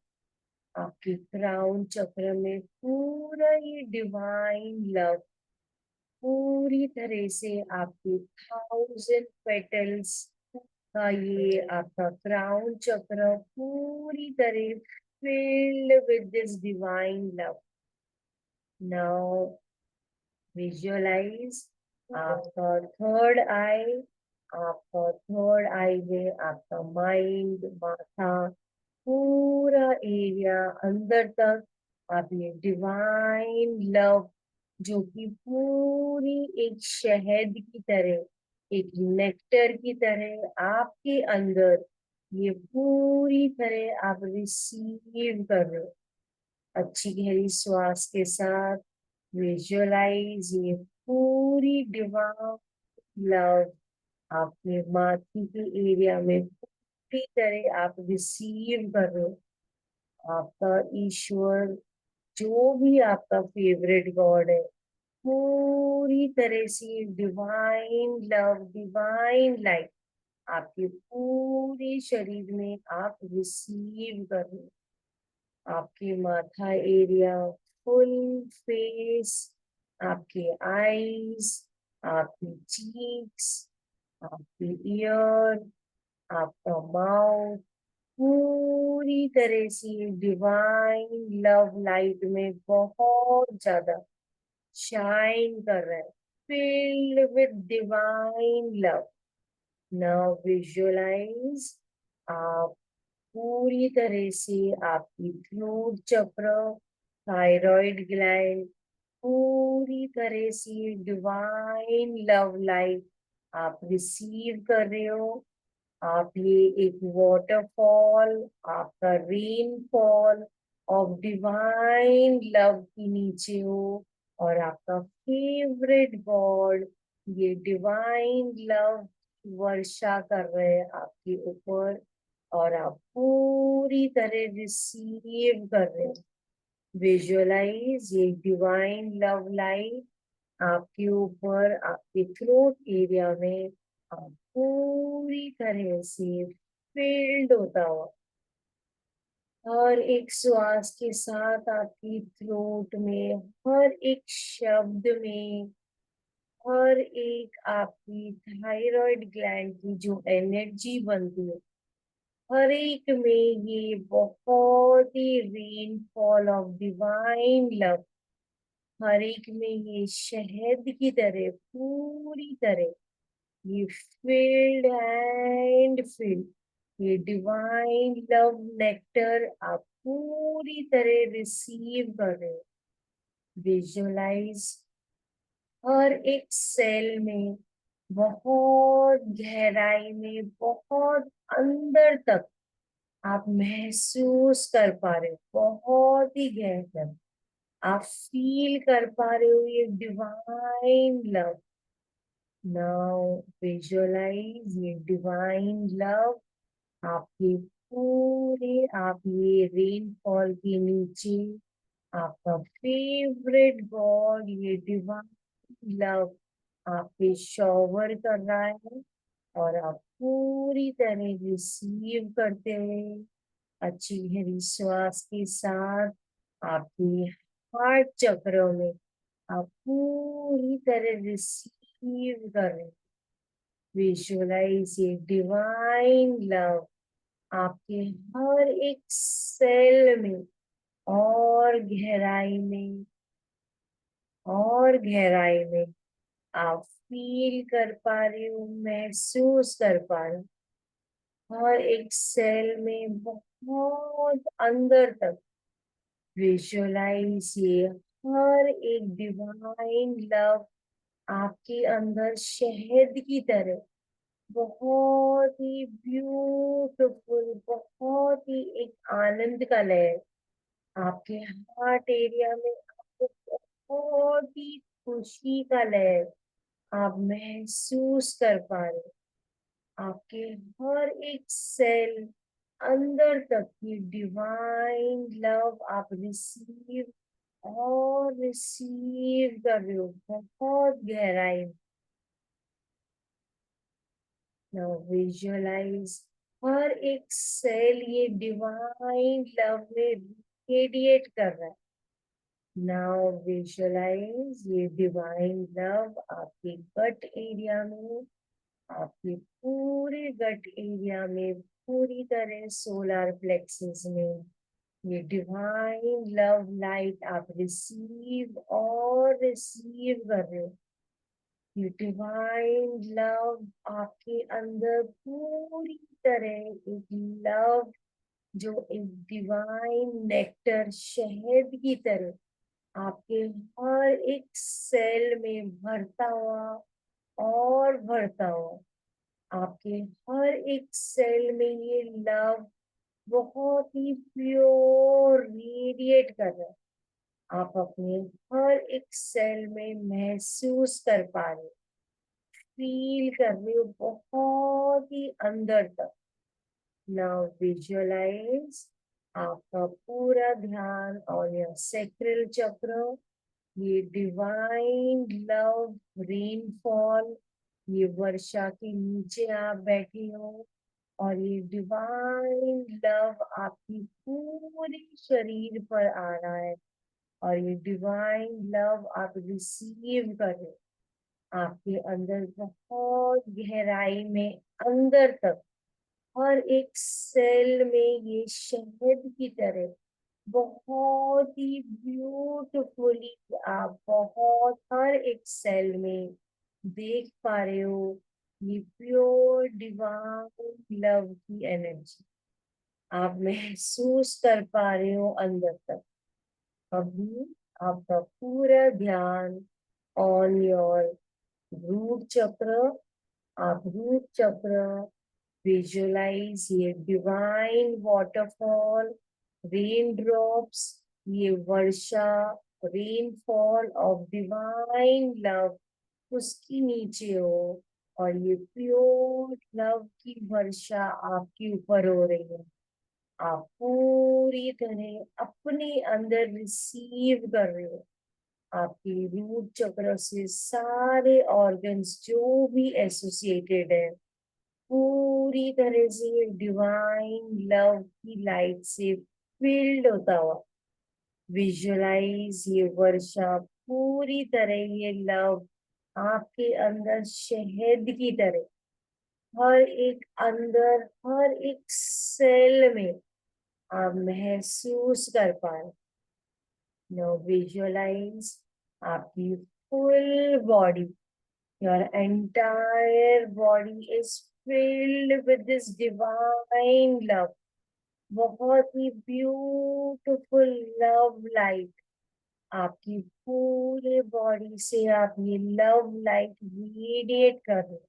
आपके क्राउन चक्र में पूरा ये डिवाइन लव पूरी तरह से आपके 1000 पेटल्स का ये आपका क्राउन चक्र पूरी तरह filled with this divine love. Now visualize आपका थर्ड आई में आपका माइंड, माथा, पूरा एरिया अंदर तक आप ये डिवाइन लव जो कि पूरी एक शहद की तरह, एक नेक्टर की तरह आपके अंदर ये पूरी तरह आप रिसीव कर रहे हो। अच्छी गहरी श्वास के साथ विजुअलाइज ये पूरी डिवाइन लव आपके माथे के एरिया में पूरी तरह आप रिसीव कर रहे हो। आपका ईश्वर, जो भी आपका फेवरेट गॉड है, पूरी तरह से डिवाइन लव, डिवाइन लाइट आपके पूरे शरीर में आप रिसीव कर रहे हो। आपके माथा एरिया, फुल फेस, आपके आईज, आपकी चीक्स, आपकी ईयर, आपका माउथ पूरी तरह से डिवाइन लव लाइट में बहुत ज्यादा शाइन कर रहा है, filled with divine love. Now visualize आप पूरी तरह से आपकी थ्रोट चक्र, थायराइड ग्लैंड पूरी तरह से डिवाइन लव लाइट आप रिसीव कर रहे हो। आप ये एक वाटरफॉल, आपका रेनफॉल ऑफ डिवाइन लव के नीचे हो और आपका फेवरेट गॉड ये डिवाइन लव वर्षा कर रहे हैं आपके ऊपर और आप पूरी तरह रिसीव कर रहे हो। विजुअलाइज ये डिवाइन लव लाइट आपके ऊपर, आपके थ्रोट एरिया में आप पूरी तरह से फील्ड होता हुआ हर एक श्वास के साथ आपकी थ्रोट में, हर एक शब्द में, हर एक आपकी थायराइड ग्लैंड की जो एनर्जी बनती है, हर एक में ये बहुत ही रेनफॉल ऑफ डिवाइन लव, हर एक में ये शहद की तरह पूरी तरह ये फील्ड एंड फील्ड, ये डिवाइन लव नेक्टर आप पूरी तरह रिसीव कर रहे हो। विजुअलाइज हर एक सेल में बहुत गहराई में, बहुत अंदर तक आप महसूस कर पा रहे हो, बहुत ही गहरा आप फील कर पा रहे हो ये डिवाइन लव। नाउ विजुअलाइज ये डिवाइन लव आपके पूरे, आप ये रेनफॉल के नीचे आपका फेवरेट गॉड ये डिवाइन लव आप पे शॉवर कर रहा है और आप पूरी तरह रिसीव करते हुए अच्छी गहरी श्वास के साथ आपके हार्ट चक्र में आप पूरी तरह रिसीव कर रहे हैं। विजुअलाइज ये डिवाइन लव आपके हर एक सेल में और गहराई में और गहराई में आप फील कर पा रहे हो, महसूस कर पा रहे हो हर एक सेल में बहुत अंदर तक। विजुअलाइज ये हर एक डिवाइन लव आपके अंदर शहद की तरह बहुत ही ब्यूटीफुल ब्यूटीफुल, बहुत ही एक आनंद का लहर आपके हार्ट एरिया में, आपको बहुत ही खुशी का लहर आप महसूस कर पा रहे हो। आपके हर एक सेल अंदर तक की डिवाइन लव आप रिसीव और रिसीव कर रहे हो बहुत गहराई में। नाउ विजुअलाइज हर एक सेल ये डिवाइन लव में रेडिएट कर रहा है। नाउ विजुअलाइज ये डिवाइन लव आपके गट एरिया में, आपके पूरे गट एरिया में, पूरी तरह सोलर प्लेक्सस में ये डिवाइन लव लाइट आप रिसीव और रिसीव कर रहे हो। ये डिवाइन लव आपके अंदर पूरी तरह एक लव जो एक डिवाइन नेक्टर शहद की तरह आपके हर एक सेल में भरता हुआ और भरता हुआ, आपके हर एक सेल में ये लव बहुत ही प्योर रेडिएट कर रहा है। आप अपने हर एक सेल में महसूस कर पा रहे हो, फील कर रहे हो बहुत ही अंदर तक। नाउ विजुअलाइज आपका पूरा ध्यान और यह सैक्रल चक्र, ये डिवाइन लव रेनफॉल, ये वर्षा के नीचे आप बैठे हो और ये डिवाइन लव आपकी पूरे शरीर पर आ रहा है और ये डिवाइन लव आप रिसीव कर रहे हो। आपके अंदर बहुत गहराई में अंदर तक हर एक सेल में ये शहद की तरह बहुत ही ब्यूटिफुली आप बहुत हर एक सेल में देख पा रहे हो ये प्योर डिवाइन लव की एनर्जी आप महसूस कर पा रहे हो अंदर तक। अभी आपका पूरा ध्यान ऑन योर रूट चक्र, आप रूट चक्र विजुअलाइज ये डिवाइन वाटरफॉल, रेन ड्रॉप्स, ये वर्षा, रेनफॉल ऑफ डिवाइन लव उसकी नीचे हो और ये प्योर लव की वर्षा आपके ऊपर हो रही है। आप पूरी तरह अपने अंदर रिसीव कर रहे हो। आपकी रूट चक्र से सारे ऑर्गन्स जो भी एसोसिएटेड है पूरी तरह से डिवाइन लव की लाइट से फिल्ड होता हुआ विजुअलाइज ये वर्षा पूरी तरह ये लव आपके अंदर शहद की तरह हर एक अंदर हर एक सेल में आप महसूस कर पाए। नाउ विजुअलाइज आपकी full body, your entire body is filled with this divine love, बहुत ही ब्यूटिफुल लव लाइट आपकी पूरे बॉडी से आप ये लव लाइट रेडिएट कर रहे हो।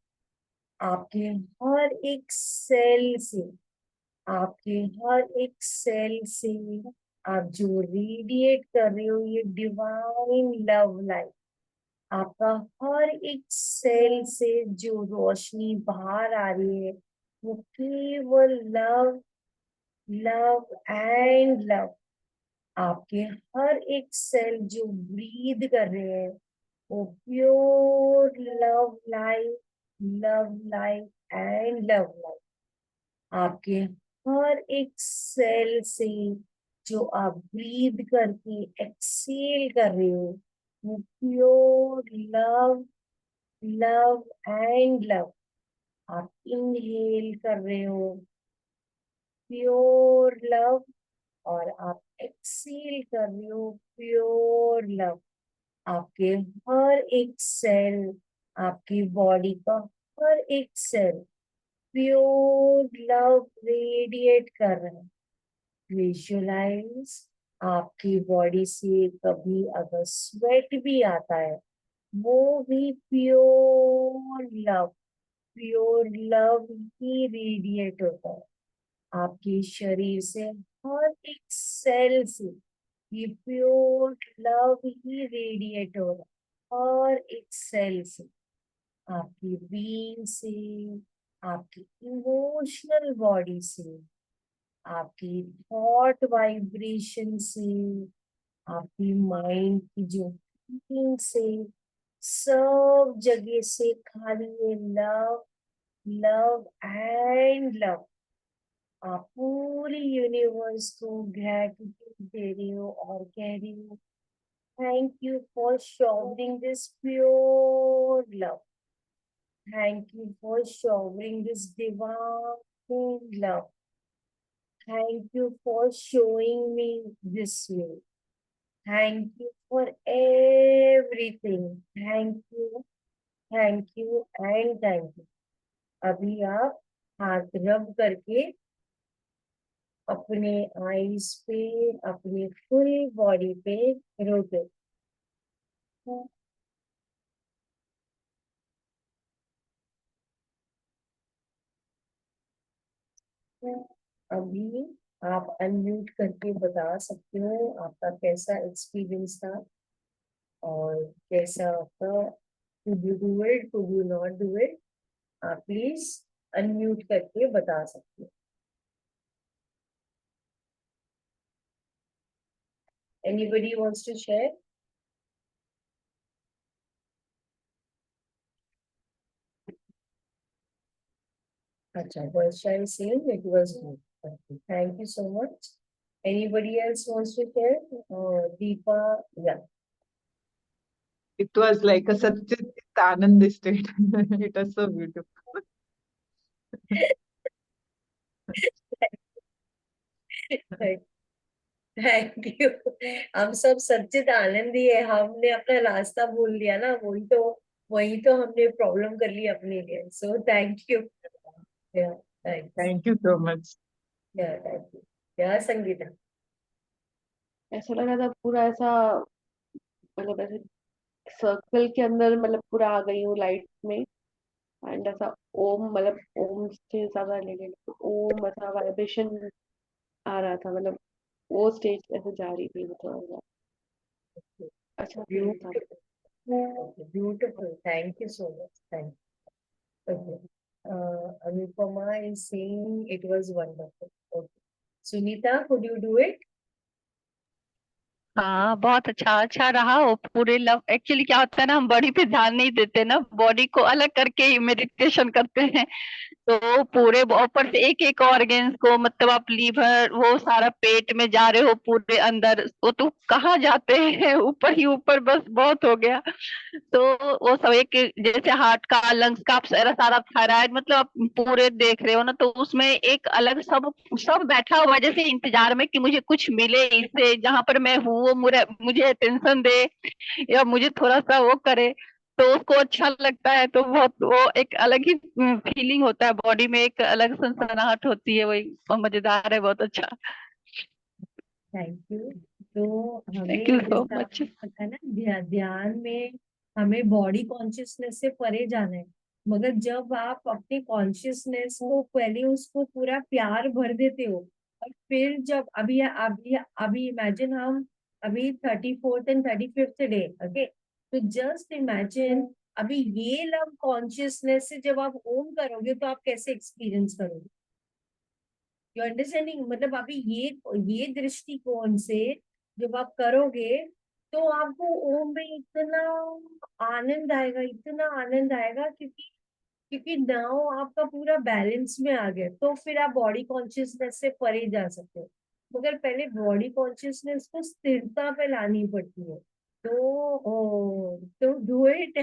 आपके हर एक सेल से, आपके हर एक सेल से आप जो रेडिएट कर रहे हो ये डिवाइन लव लाइट आपका हर एक सेल से जो रोशनी बाहर आ रही है वो केवल लव, लव एंड लव। आपके हर एक सेल जो ब्रीद कर रहे हैं वो pure love life, love life and love life. आपके हर एक सेल से जो आप ब्रीद करके एक्सेल कर रहे हो वो pure love, love and love. आप इनहेल कर रहे हो प्योर लव और आप एक्सेल कर रहे हो प्योर लव। आपके हर एक सेल, आपकी बॉडी का हर एक सेल प्योर लव रेडिएट कर रहा है। विजुअलाइज आपकी बॉडी से कभी अगर स्वेट भी आता है वो भी प्योर लव ही रेडिएट होता है। आपके शरीर से, हर एक सेल से ये प्योर लव ही रेडिएट हो रहा है, और एक सेल से, आपकी बीइंग से, आपकी इमोशनल बॉडी से, आपकी थॉट वाइब्रेशन से, आपकी माइंड की जो फीलिंग से, सब जगह से खाली ये लव, लव एंड लव। आप पूरी यूनिवर्स को ग्रेटिट्यूड दे रही हो और कह रही हो, thank you for showering this pure love, thank you for showering this divine love, thank you for showing me this way, thank you for everything, thank you and thank you. अभी आप हाथ रब करके अपने आईज पे, अपनी फुल बॉडी पे रोटेट। अभी आप अनम्यूट करके बता सकते हो आपका कैसा एक्सपीरियंस था, और कैसा आपका, could you do it, could you not do it, आप प्लीज अनम्यूट करके बता सकते हो। Anybody wants to share? Acha, Varsha is saying it was good. Okay, thank you so much. Anybody else wants to share? Deepa, yeah. It was like a Satchit Anand state. It was so beautiful. Thank you. हम सब सच्चित आनंदी है, हमने अपना रास्ता भूल लिया ना, वही तो हमने प्रॉब्लम कर ली अपने लिए। So thank you. Thank you so much. Thank you. या संगीता। ऐसा लगा था पूरा ऐसा, मतलब ऐसे सर्कल के अंदर, मतलब पूरा आ गई हूँ लाइट में। एंड ऐसा ओम, मतलब ओम से ज्यादा रिलेटेड ओम ऐसा वाइब्रेशन आ रहा था, मतलब वो स्टेज ऐसे जा रही थी, मतलब अच्छा फील था। Beautiful, thank you so much, thank you. Okay, Anupama is saying it was wonderful. Okay, Sunita, could you do it? हाँ, बहुत अच्छा अच्छा रहा वो पूरे लव। एक्चुअली क्या होता है ना, हम बॉडी पे ध्यान नहीं देते ना, बॉडी को अलग करके ही मेडिटेशन करते हैं। तो पूरे ऊपर से एक एक ऑर्गेन्स को, मतलब आप लीवर, वो सारा पेट में जा रहे हो पूरे अंदर, वो तो कहाँ जाते हैं ऊपर ही ऊपर, बस बहुत हो गया। तो वो सब एक, जैसे हार्ट का, लंग्स का, आप सारा सारा थायराइड, मतलब आप पूरे देख रहे हो ना, तो उसमें एक अलग सब सब बैठा हुआ है, जैसे इंतजार में कि मुझे कुछ मिले इससे, जहां पर मैं हूँ वो मुझे अटेंशन दे, या मुझे थोड़ा सा वो करे, तो उसको अच्छा लगता है। तो बहुत वो एक अलग ही फीलिंग होता है बॉडी में, एक अलग सनसनाहट होती है, वही मजेदार है, बहुत अच्छा। Thank you. तो थैंक यू हमें सो जैसा मच। आपने पता है ना, ध्यान में हमें बॉडी कॉन्शियसनेस से परे जाना है। मगर जब आप अपनी कॉन्शियसनेस को पहले उसको पूरा प्यार भर देते हो, और फिर जब अभी अभी अभी इमेजिन हम अभी 34th and 35th day, okay, तो जस्ट इमेजिन अभी ये लव कॉन्शियसनेस से जब आप ओम करोगे तो आप कैसे एक्सपीरियंस करोगे? यू अंडरस्टैंडिंग, मतलब अभी ये दृष्टिकोण से जब आप करोगे तो आपको ओम में इतना आनंद आएगा, इतना आनंद आएगा, क्योंकि नाउ आपका पूरा बैलेंस में आ गया, तो फिर आप बॉडी कॉन्शियसनेस से परे जा सकते हो। मगर पहले बॉडी कॉन्शियसनेस को स्थिरता पे लानी पड़ती है। तो डू इट।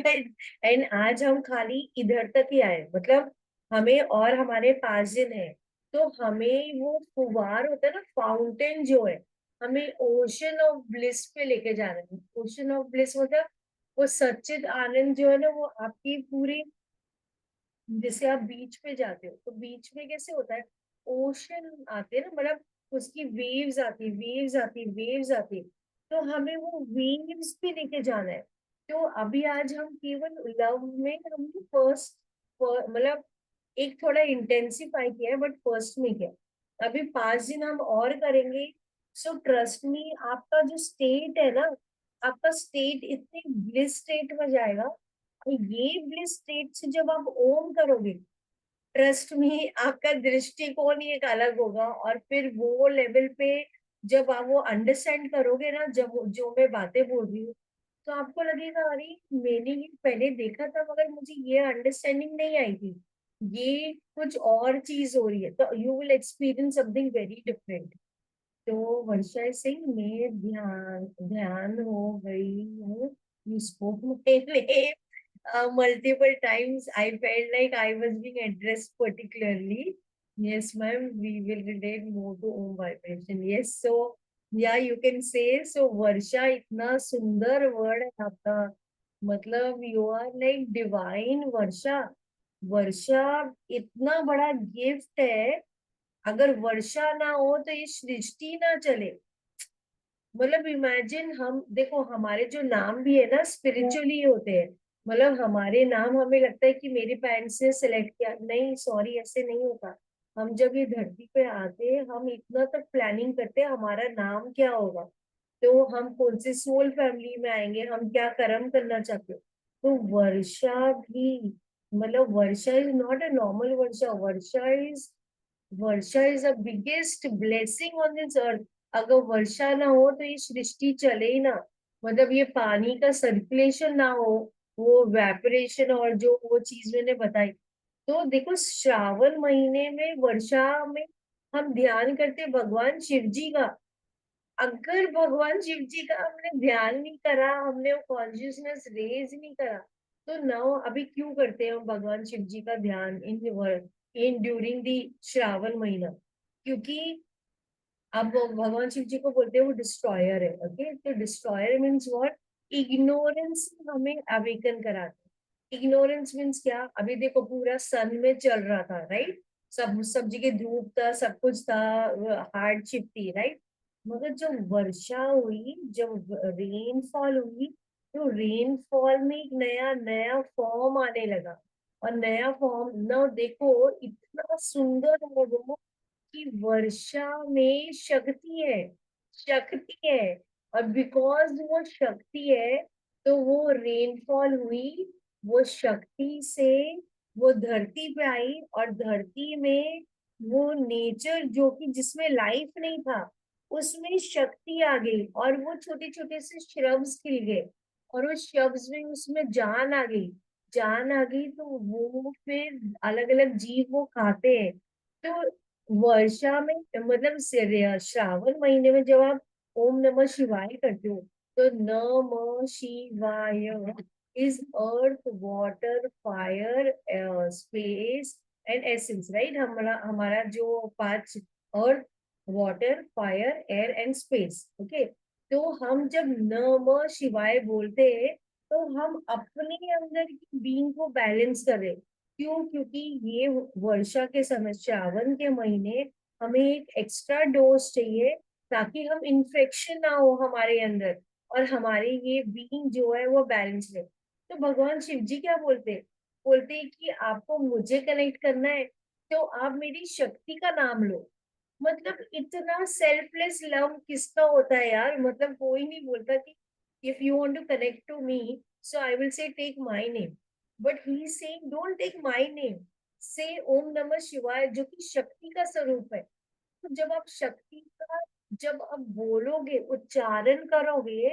एंड आज हम खाली इधर तक ही आए, मतलब हमें और हमारे 5 दिन है, तो हमें वो फुवार होता है ना, फाउंटेन जो है, हमें ओशन ऑफ ब्लिस पे लेके जाना है। ओशन ऑफ ब्लिस मतलब वो सच्चिद आनंद जो है ना, वो आपकी पूरी, जैसे आप बीच पे जाते हो तो बीच में कैसे होता है, ओशन आते हैं ना, मतलब उसकी वेव्स आती, वेव्स आती, वेव्स आती, तो हमें वो वेव्स पे लेके जाना है। तो अभी आज हम केवल लव में हमने फर्स्ट, मतलब एक थोड़ा इंटेंसिफाई किया है, बट फर्स्ट में क्या, अभी 5 दिन हम और करेंगे। सो ट्रस्ट मी, आपका जो स्टेट है ना, आपका स्टेट इतने ब्लिस स्टेट में जाएगा। और ये ब्लिस स्टेट से जब आप ओम करोगे, ट्रस्ट मी, आपका दृष्टिकोण ही एक अलग होगा। और फिर वो लेवल पे जब आप वो अंडरस्टैंड करोगे ना, जब जो मैं बातें बोल रही हूँ, तो आपको लगेगा अरे मैंने ये पहले देखा था मगर मुझे ये अंडरस्टैंडिंग नहीं आई थी, ये कुछ और चीज हो रही है। तो you will experience something very different. तो वर्षा सिंह, मैं ध्यान ध्यान हो गई हूँ। You spoke my name multiple times. I felt like I was being addressed particularly. Yes, ma'am, we will relate more to Om vibration. Yes, so yeah, you can say so. वर्षा इतना सुंदर वर्ड है आपका, मतलब यू आर लाइक डिवाइन वर्षा। वर्षा इतना बड़ा गिफ्ट है। अगर वर्षा ना हो तो ये सृष्टि ना चले। मतलब इमेजिन, हम देखो हमारे जो नाम भी है ना स्पिरिचुअली होते हैं। मतलब हमारे नाम हमें लगता है कि मेरे पेरेंट्स ने सिलेक्ट किया, नहीं सॉरी, ऐसे नहीं होता। हम जब ये धरती पे आते हैं, हम इतना तक प्लानिंग करते हैं हमारा नाम क्या होगा, तो हम कौन से सोल फैमिली में आएंगे, हम क्या कर्म करना चाहते हैं। तो वर्षा भी, मतलब varsha is not a normal varsha. Varsha is the biggest blessing on this earth. अगर वर्षा ना हो तो ये सृष्टि चले ही ना। मतलब ये पानी का सर्कुलेशन ना हो, वो वेपरेशन और जो वो चीज मैंने बताई। तो देखो श्रावण महीने में वर्षा में हम ध्यान करते भगवान शिव जी का। अगर भगवान शिव जी का हमने ध्यान नहीं करा, हमने वो कॉन्शियसनेस रेज नहीं करा, तो नाउ अभी क्यों करते हैं हम भगवान शिव जी का ध्यान इन ड्यूरिंग दी श्रावण महीना? क्योंकि अब वो भगवान शिव जी को बोलते हैं वो डिस्ट्रॉयर है। ओके, तो डिस्ट्रॉयर मीन्स व्हाट? इग्नोरेंस हमें अवेकन कराते। इग्नोरेंस मीन्स क्या? अभी देखो पूरा सन में चल रहा था, राइट? सब जगह धूप था, सब कुछ था, हार्डशिप थी, राइट? मगर जब वर्षा हुई, जब रेनफॉल हुई, तो रेनफॉल में एक नया नया फॉर्म आने लगा। और नया फॉर्म ना, देखो इतना सुंदर है वो, कि वर्षा में शक्ति है। शक्ति है। और बिकॉज वो शक्ति है, तो वो रेनफॉल हुई, वो शक्ति से वो धरती पे आई। और धरती में वो नेचर जो कि जिसमें लाइफ नहीं था, उसमें शक्ति आ गई। और वो छोटे छोटे से श्रब्स खिल गए, और उस श्रब्स में उसमें जान आ गई। जान आ गई तो वो फिर अलग अलग जीव वो खाते हैं। तो वर्षा में, मतलब श्रावण महीने में जब आप ओम नमः शिवाय करते हो, तो Namah Shivaya is earth, water, fire, space and essence, right? हमारा हमारा जो पांच, earth, water, fire, air and space. Okay, तो हम जब नमः शिवाय बोलते हैं, तो हम अपने अंदर की बीइंग को बैलेंस कर रहे हैं। क्यों? क्योंकि ये वर्षा के समय, श्रावण के महीने, हमें एक एक्स्ट्रा डोज चाहिए, ताकि हम इन्फेक्शन ना हो हमारे अंदर, और हमारे ये बीइंग जो है वो बैलेंस रहे। तो भगवान शिव जी क्या बोलते हैं? बोलते हैं कि आपको मुझे कनेक्ट करना है, तो आप मेरी शक्ति का नाम लो। मतलब इतना सेल्फलेस लव किसका होता है यार? मतलब कोई नहीं बोलता कि if you want to connect to me, so I will say take my name. But he is saying don't take my name, say Om नमः शिवाय, जो कि शक्ति का स्वरूप है। तो जब आप शक्ति का, जब आप बोलोगे, उच्चारण करोगे,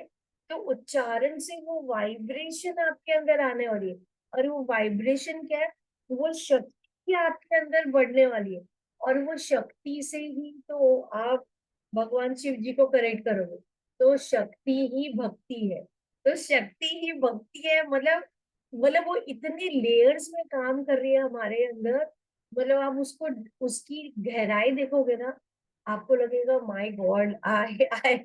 तो उच्चारण से वो वाइब्रेशन आपके अंदर आने वाली है। और वो वाइब्रेशन क्या है? वो शक्ति आपके अंदर बढ़ने वाली है। और वो शक्ति से ही तो आप भगवान शिव जी को करेक्ट करोगे। तो शक्ति ही भक्ति है। तो शक्ति ही भक्ति है, मतलब वो इतने लेयर्स में काम कर रही है हमारे अंदर। मतलब आप उसको, उसकी गहराई देखोगे ना, आपको लगेगा माय गॉड, आई आई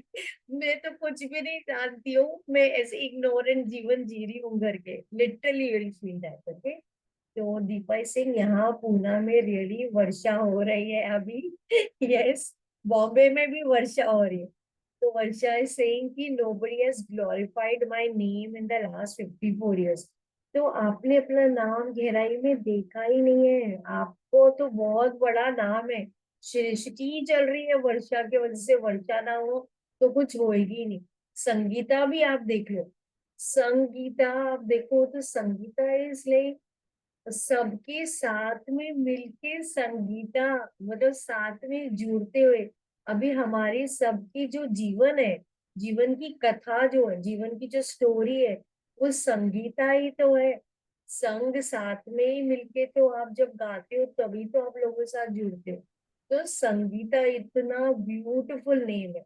मैं तो कुछ भी नहीं जानती हूँ, मैं ऐसे इग्नोरेंट जीवन जी रही हूँ करके, literally will feel that. Okay, तो दीपा सिंह, यहाँ पूना में रियली वर्षा हो रही है अभी। यस, बॉम्बे में भी वर्षा हो रही है। तो वर्षा इज सेइंग कि nobody has glorified my name in the last 54 years। तो आपने अपना नाम गहराई में देखा ही नहीं है। आपको तो बहुत बड़ा नाम है, सृष्टि चल रही है वर्षा की वजह से, वर्षा ना हो तो कुछ होएगी ही नहीं। संगीता भी आप देख लो, संगीता आप देखो तो संगीता इज लाइक सबके साथ में मिलके संगीता, मतलब साथ में जुड़ते हुए। अभी हमारी सबकी जो जीवन है, जीवन की कथा जो है, जीवन की जो स्टोरी है, वो संगीता ही तो है। संग साथ में ही मिलके तो आप जब गाते हो तभी तो आप लोगों के साथ जुड़ते हो। तो संगीता इतना ब्यूटीफुल नेम है।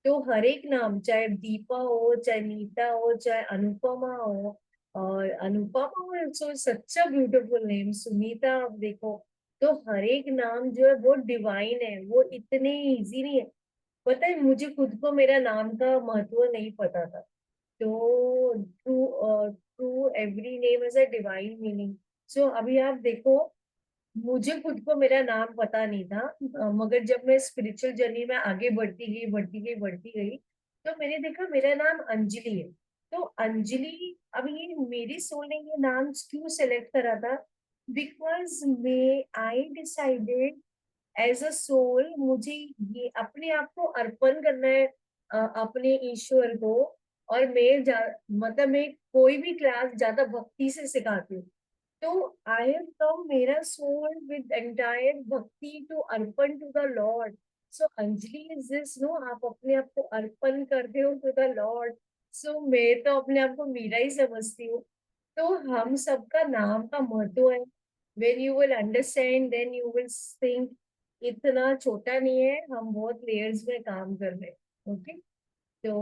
तो हर एक नाम, चाहे दीपा हो, चाहे नीता हो, चाहे अनुपमा हो, और Anupama also such a beautiful name, Sunita आप देखो। तो हर एक नाम जो है वो डिवाइन है, वो इतने इजी नहीं है। पता है मुझे खुद को मेरा नाम का महत्व नहीं पता था। तो true every name is a divine meaning. So अभी आप देखो, मुझे खुद को मेरा नाम पता नहीं था, मगर जब मैं स्पिरिचुअल जर्नी में आगे बढ़ती गई बढ़ती गई बढ़ती गई, तो मैंने देखा मेरा नाम अंजलि है। तो अंजलि, अब ये मेरी सोल ने ये नाम क्यों सेलेक्ट करा था? Because may I decided as a soul, मुझे ये अपने आप को अर्पण करना है अपने ईश्वर को। और मतलब मैं कोई भी क्लास ज्यादा भक्ति से सिखाती हूँ। तो आई हैव कम, मेरा soul with entire bhakti to arpan to the lord. So Anjali is this, no, आप अपने आप को अर्पण करते हो टू द लॉर्ड। सो मैं तो अपने आप को मीरा ही समझती हूँ। तो हम सबका नाम का महत्व है। when you will understand then you will think इतना छोटा नहीं है, हम बहुत लेयर्स में काम कर रहे हैं। ओके, तो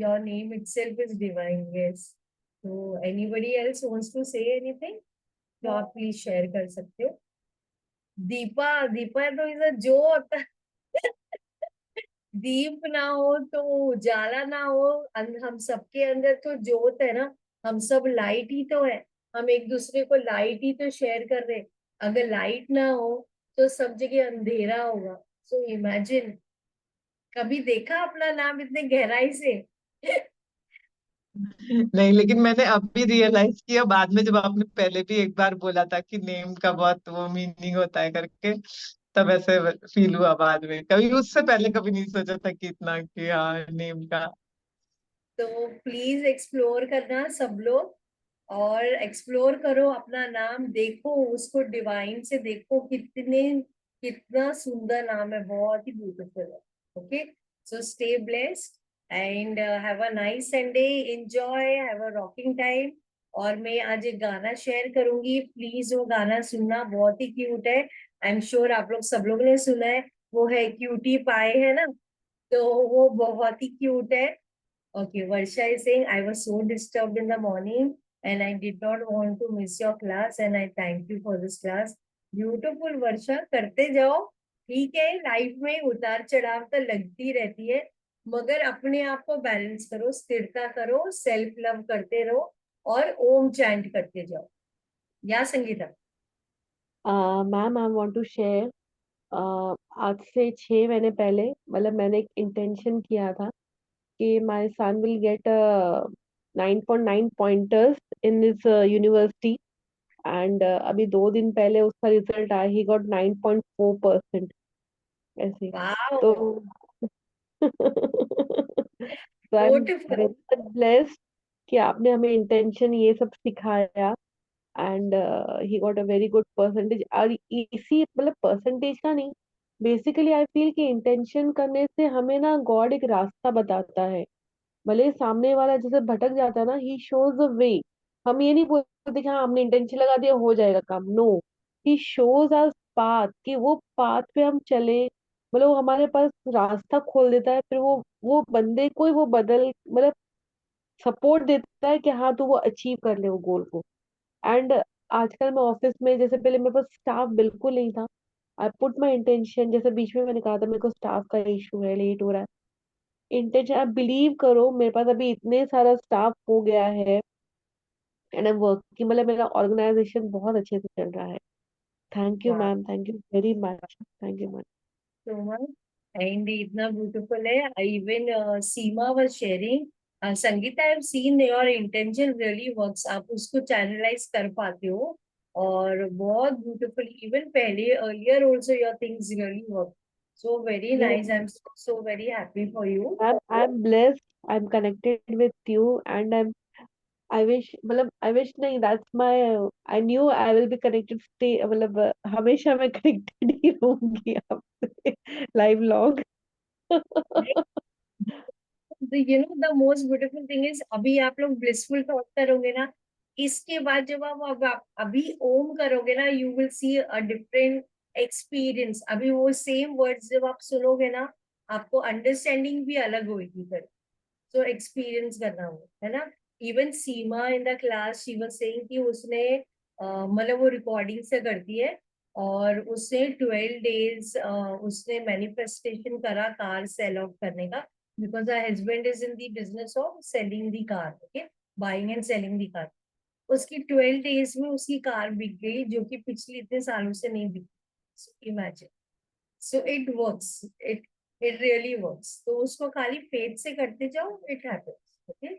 your name itself is divine, yes. तो anybody else wants to say anything? तो आप प्लीज शेयर कर सकते हो। दीपा, दीपा तो इधर जो होता दीप ना हो तो उजाला ना हो, हम सबके अंदर तो ज्योत है ना, हम सब लाइट ही तो है। हम एक दूसरे को लाइट ही तो शेयर कर रहे हैं। अगर लाइट ना हो तो सब जगह अंधेरा होगा। सो इमेजिन, कभी देखा अपना नाम इतने गहराई से? नहीं, लेकिन मैंने अभी रियलाइज किया बाद में, जब आपने पहले भी एक बार बोला था कि नेम का बहुत वो मीनिंग होता है करके, तब ऐसे फील हुआ बाद में। कभी उससे पहले कभी नहीं सोचा था कि इतना, कि हाँ नेम का। तो प्लीज एक्सप्लोर करना सब लोग, और एक्सप्लोर करो अपना नाम, देखो उसको डिवाइन से देखो, कितना सुंदर नाम है, बहुत ही ब्यूटीफुल है। Okay, so stay blessed and have a nice Sunday, enjoy, have a rocking time. और मैं आज एक गाना शेयर करूंगी, प्लीज वो गाना सुनना, बहुत ही क्यूट है। आई एम श्योर आप लोग सब लोग ने सुना है। वो है क्यूटी पाए, है ना? तो वो बहुत ही क्यूट है। Okay, Varsha is saying, I was so disturbed in the morning and I did not want to miss your class and I thank you for this class. Beautiful, Varsha, करते जाओ। ठीक है, लाइफ में उतार चढ़ाव तो लगती रहती है, मगर अपने आप को बैलेंस करो, स्थिरता करो, सेल्फ लव करते रहो और ओम चैंट करते जाओ। या Sangeeta? Ma'am, I want to share. आज से 6 महीने पहले, मतलब मैंने एक इंटेंशन किया था कि my son will get 9.9 pointers in this university, and अभी 2 दिन पहले उसका रिजल्ट आया, ही गॉट 9.4% ऐसे। वाओ, तो so I'm beautiful. very much blessed कि आपने हमें इंटेंशन ये सब सिखाया, and he got a very good percentage. और इसी मतलब परसेंटेज का नहीं, बेसिकली आई फील कि इंटेंशन करने से हमें ना गॉड एक रास्ता बताता है। भले सामने वाला जैसे भटक जाता है ना, ही शोज द वे। हम ये नहीं बोलते कि हाँ हमने इंटेंशन लगा दिया हो जाएगा काम, नो, ही शोज अस पाथ कि वो पाथ पे हम चले। मतलब वो हमारे पास रास्ता खोल देता है, फिर वो बंदे को ही वो बदल मतलब सपोर्ट देता है कि हाँ तू वो अचीव कर ले वो गोल को। एंड आजकल मैं ऑफिस में, जैसे पहले मेरे पास स्टाफ बिल्कुल नहीं था, आई पुट माई इंटेंशन, जैसे बीच में मैंने कहा था मेरे को स्टाफ का इशू है, लेट हो रहा है, इंटेंशन, आप बिलीव करो मेरे पास अभी इतने सारा स्टाफ हो गया है, एंड आई वर्किंग, मतलब मेरा ऑर्गेनाइजेशन बहुत अच्छे से चल रहा है। Thank you ma'am, thank you very much, thank you ma'am. So much. And इतना ब्यूटीफुल है। Even Seema was sharing, Sangeeta, I have seen your intention really works, आप उसको चैनलाइज कर पाते हो और बहुत ब्यूटीफुल। इवन पहले earlier also your things really work. So very Yes, nice. I'm so very happy for you. I'm blessed. I'm connected with you, and I wish, मतलब I wish नहीं, that's my, I knew I will be connected, stay, मतलब हमेशा मैं connected ही रहूंगी आपसे live log. The most beautiful thing is अभी आप लोग blissful thought करोगे ना, इसके बाद जब आप अभी ओम करोगे ना, you will see a different experience. अभी वो same words जब आप सुनोगे ना, आपको understanding भी अलग होगी फिर. So experience करना हो, है ना. Even Seema in the class, she was saying कि उसने मतलब वो recording से करती है, और उसने 12 days उसने manifestation करा कार sell off करने का, because her husband is in the business of selling the car, okay, buying and selling the car. उसकी 12 days में उसकी कार बिक गई, जो कि पिछले इतने सालों से नहीं बिकी. So imagine. So it works. It really works. तो उसको खाली faith से करते जाओ, it happens. Okay?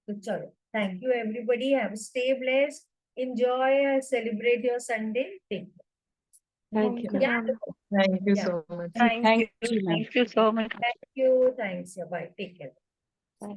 तो चलो. Thank you everybody. Have stay blessed. Enjoy. Celebrate your Sunday. Take care. Thank you. Yeah. Thank you Yeah. so much. Thank Thank you. you, ma'am. Thank you so much. Thank you. Thanks. Yeah, bye. Take care. Bye.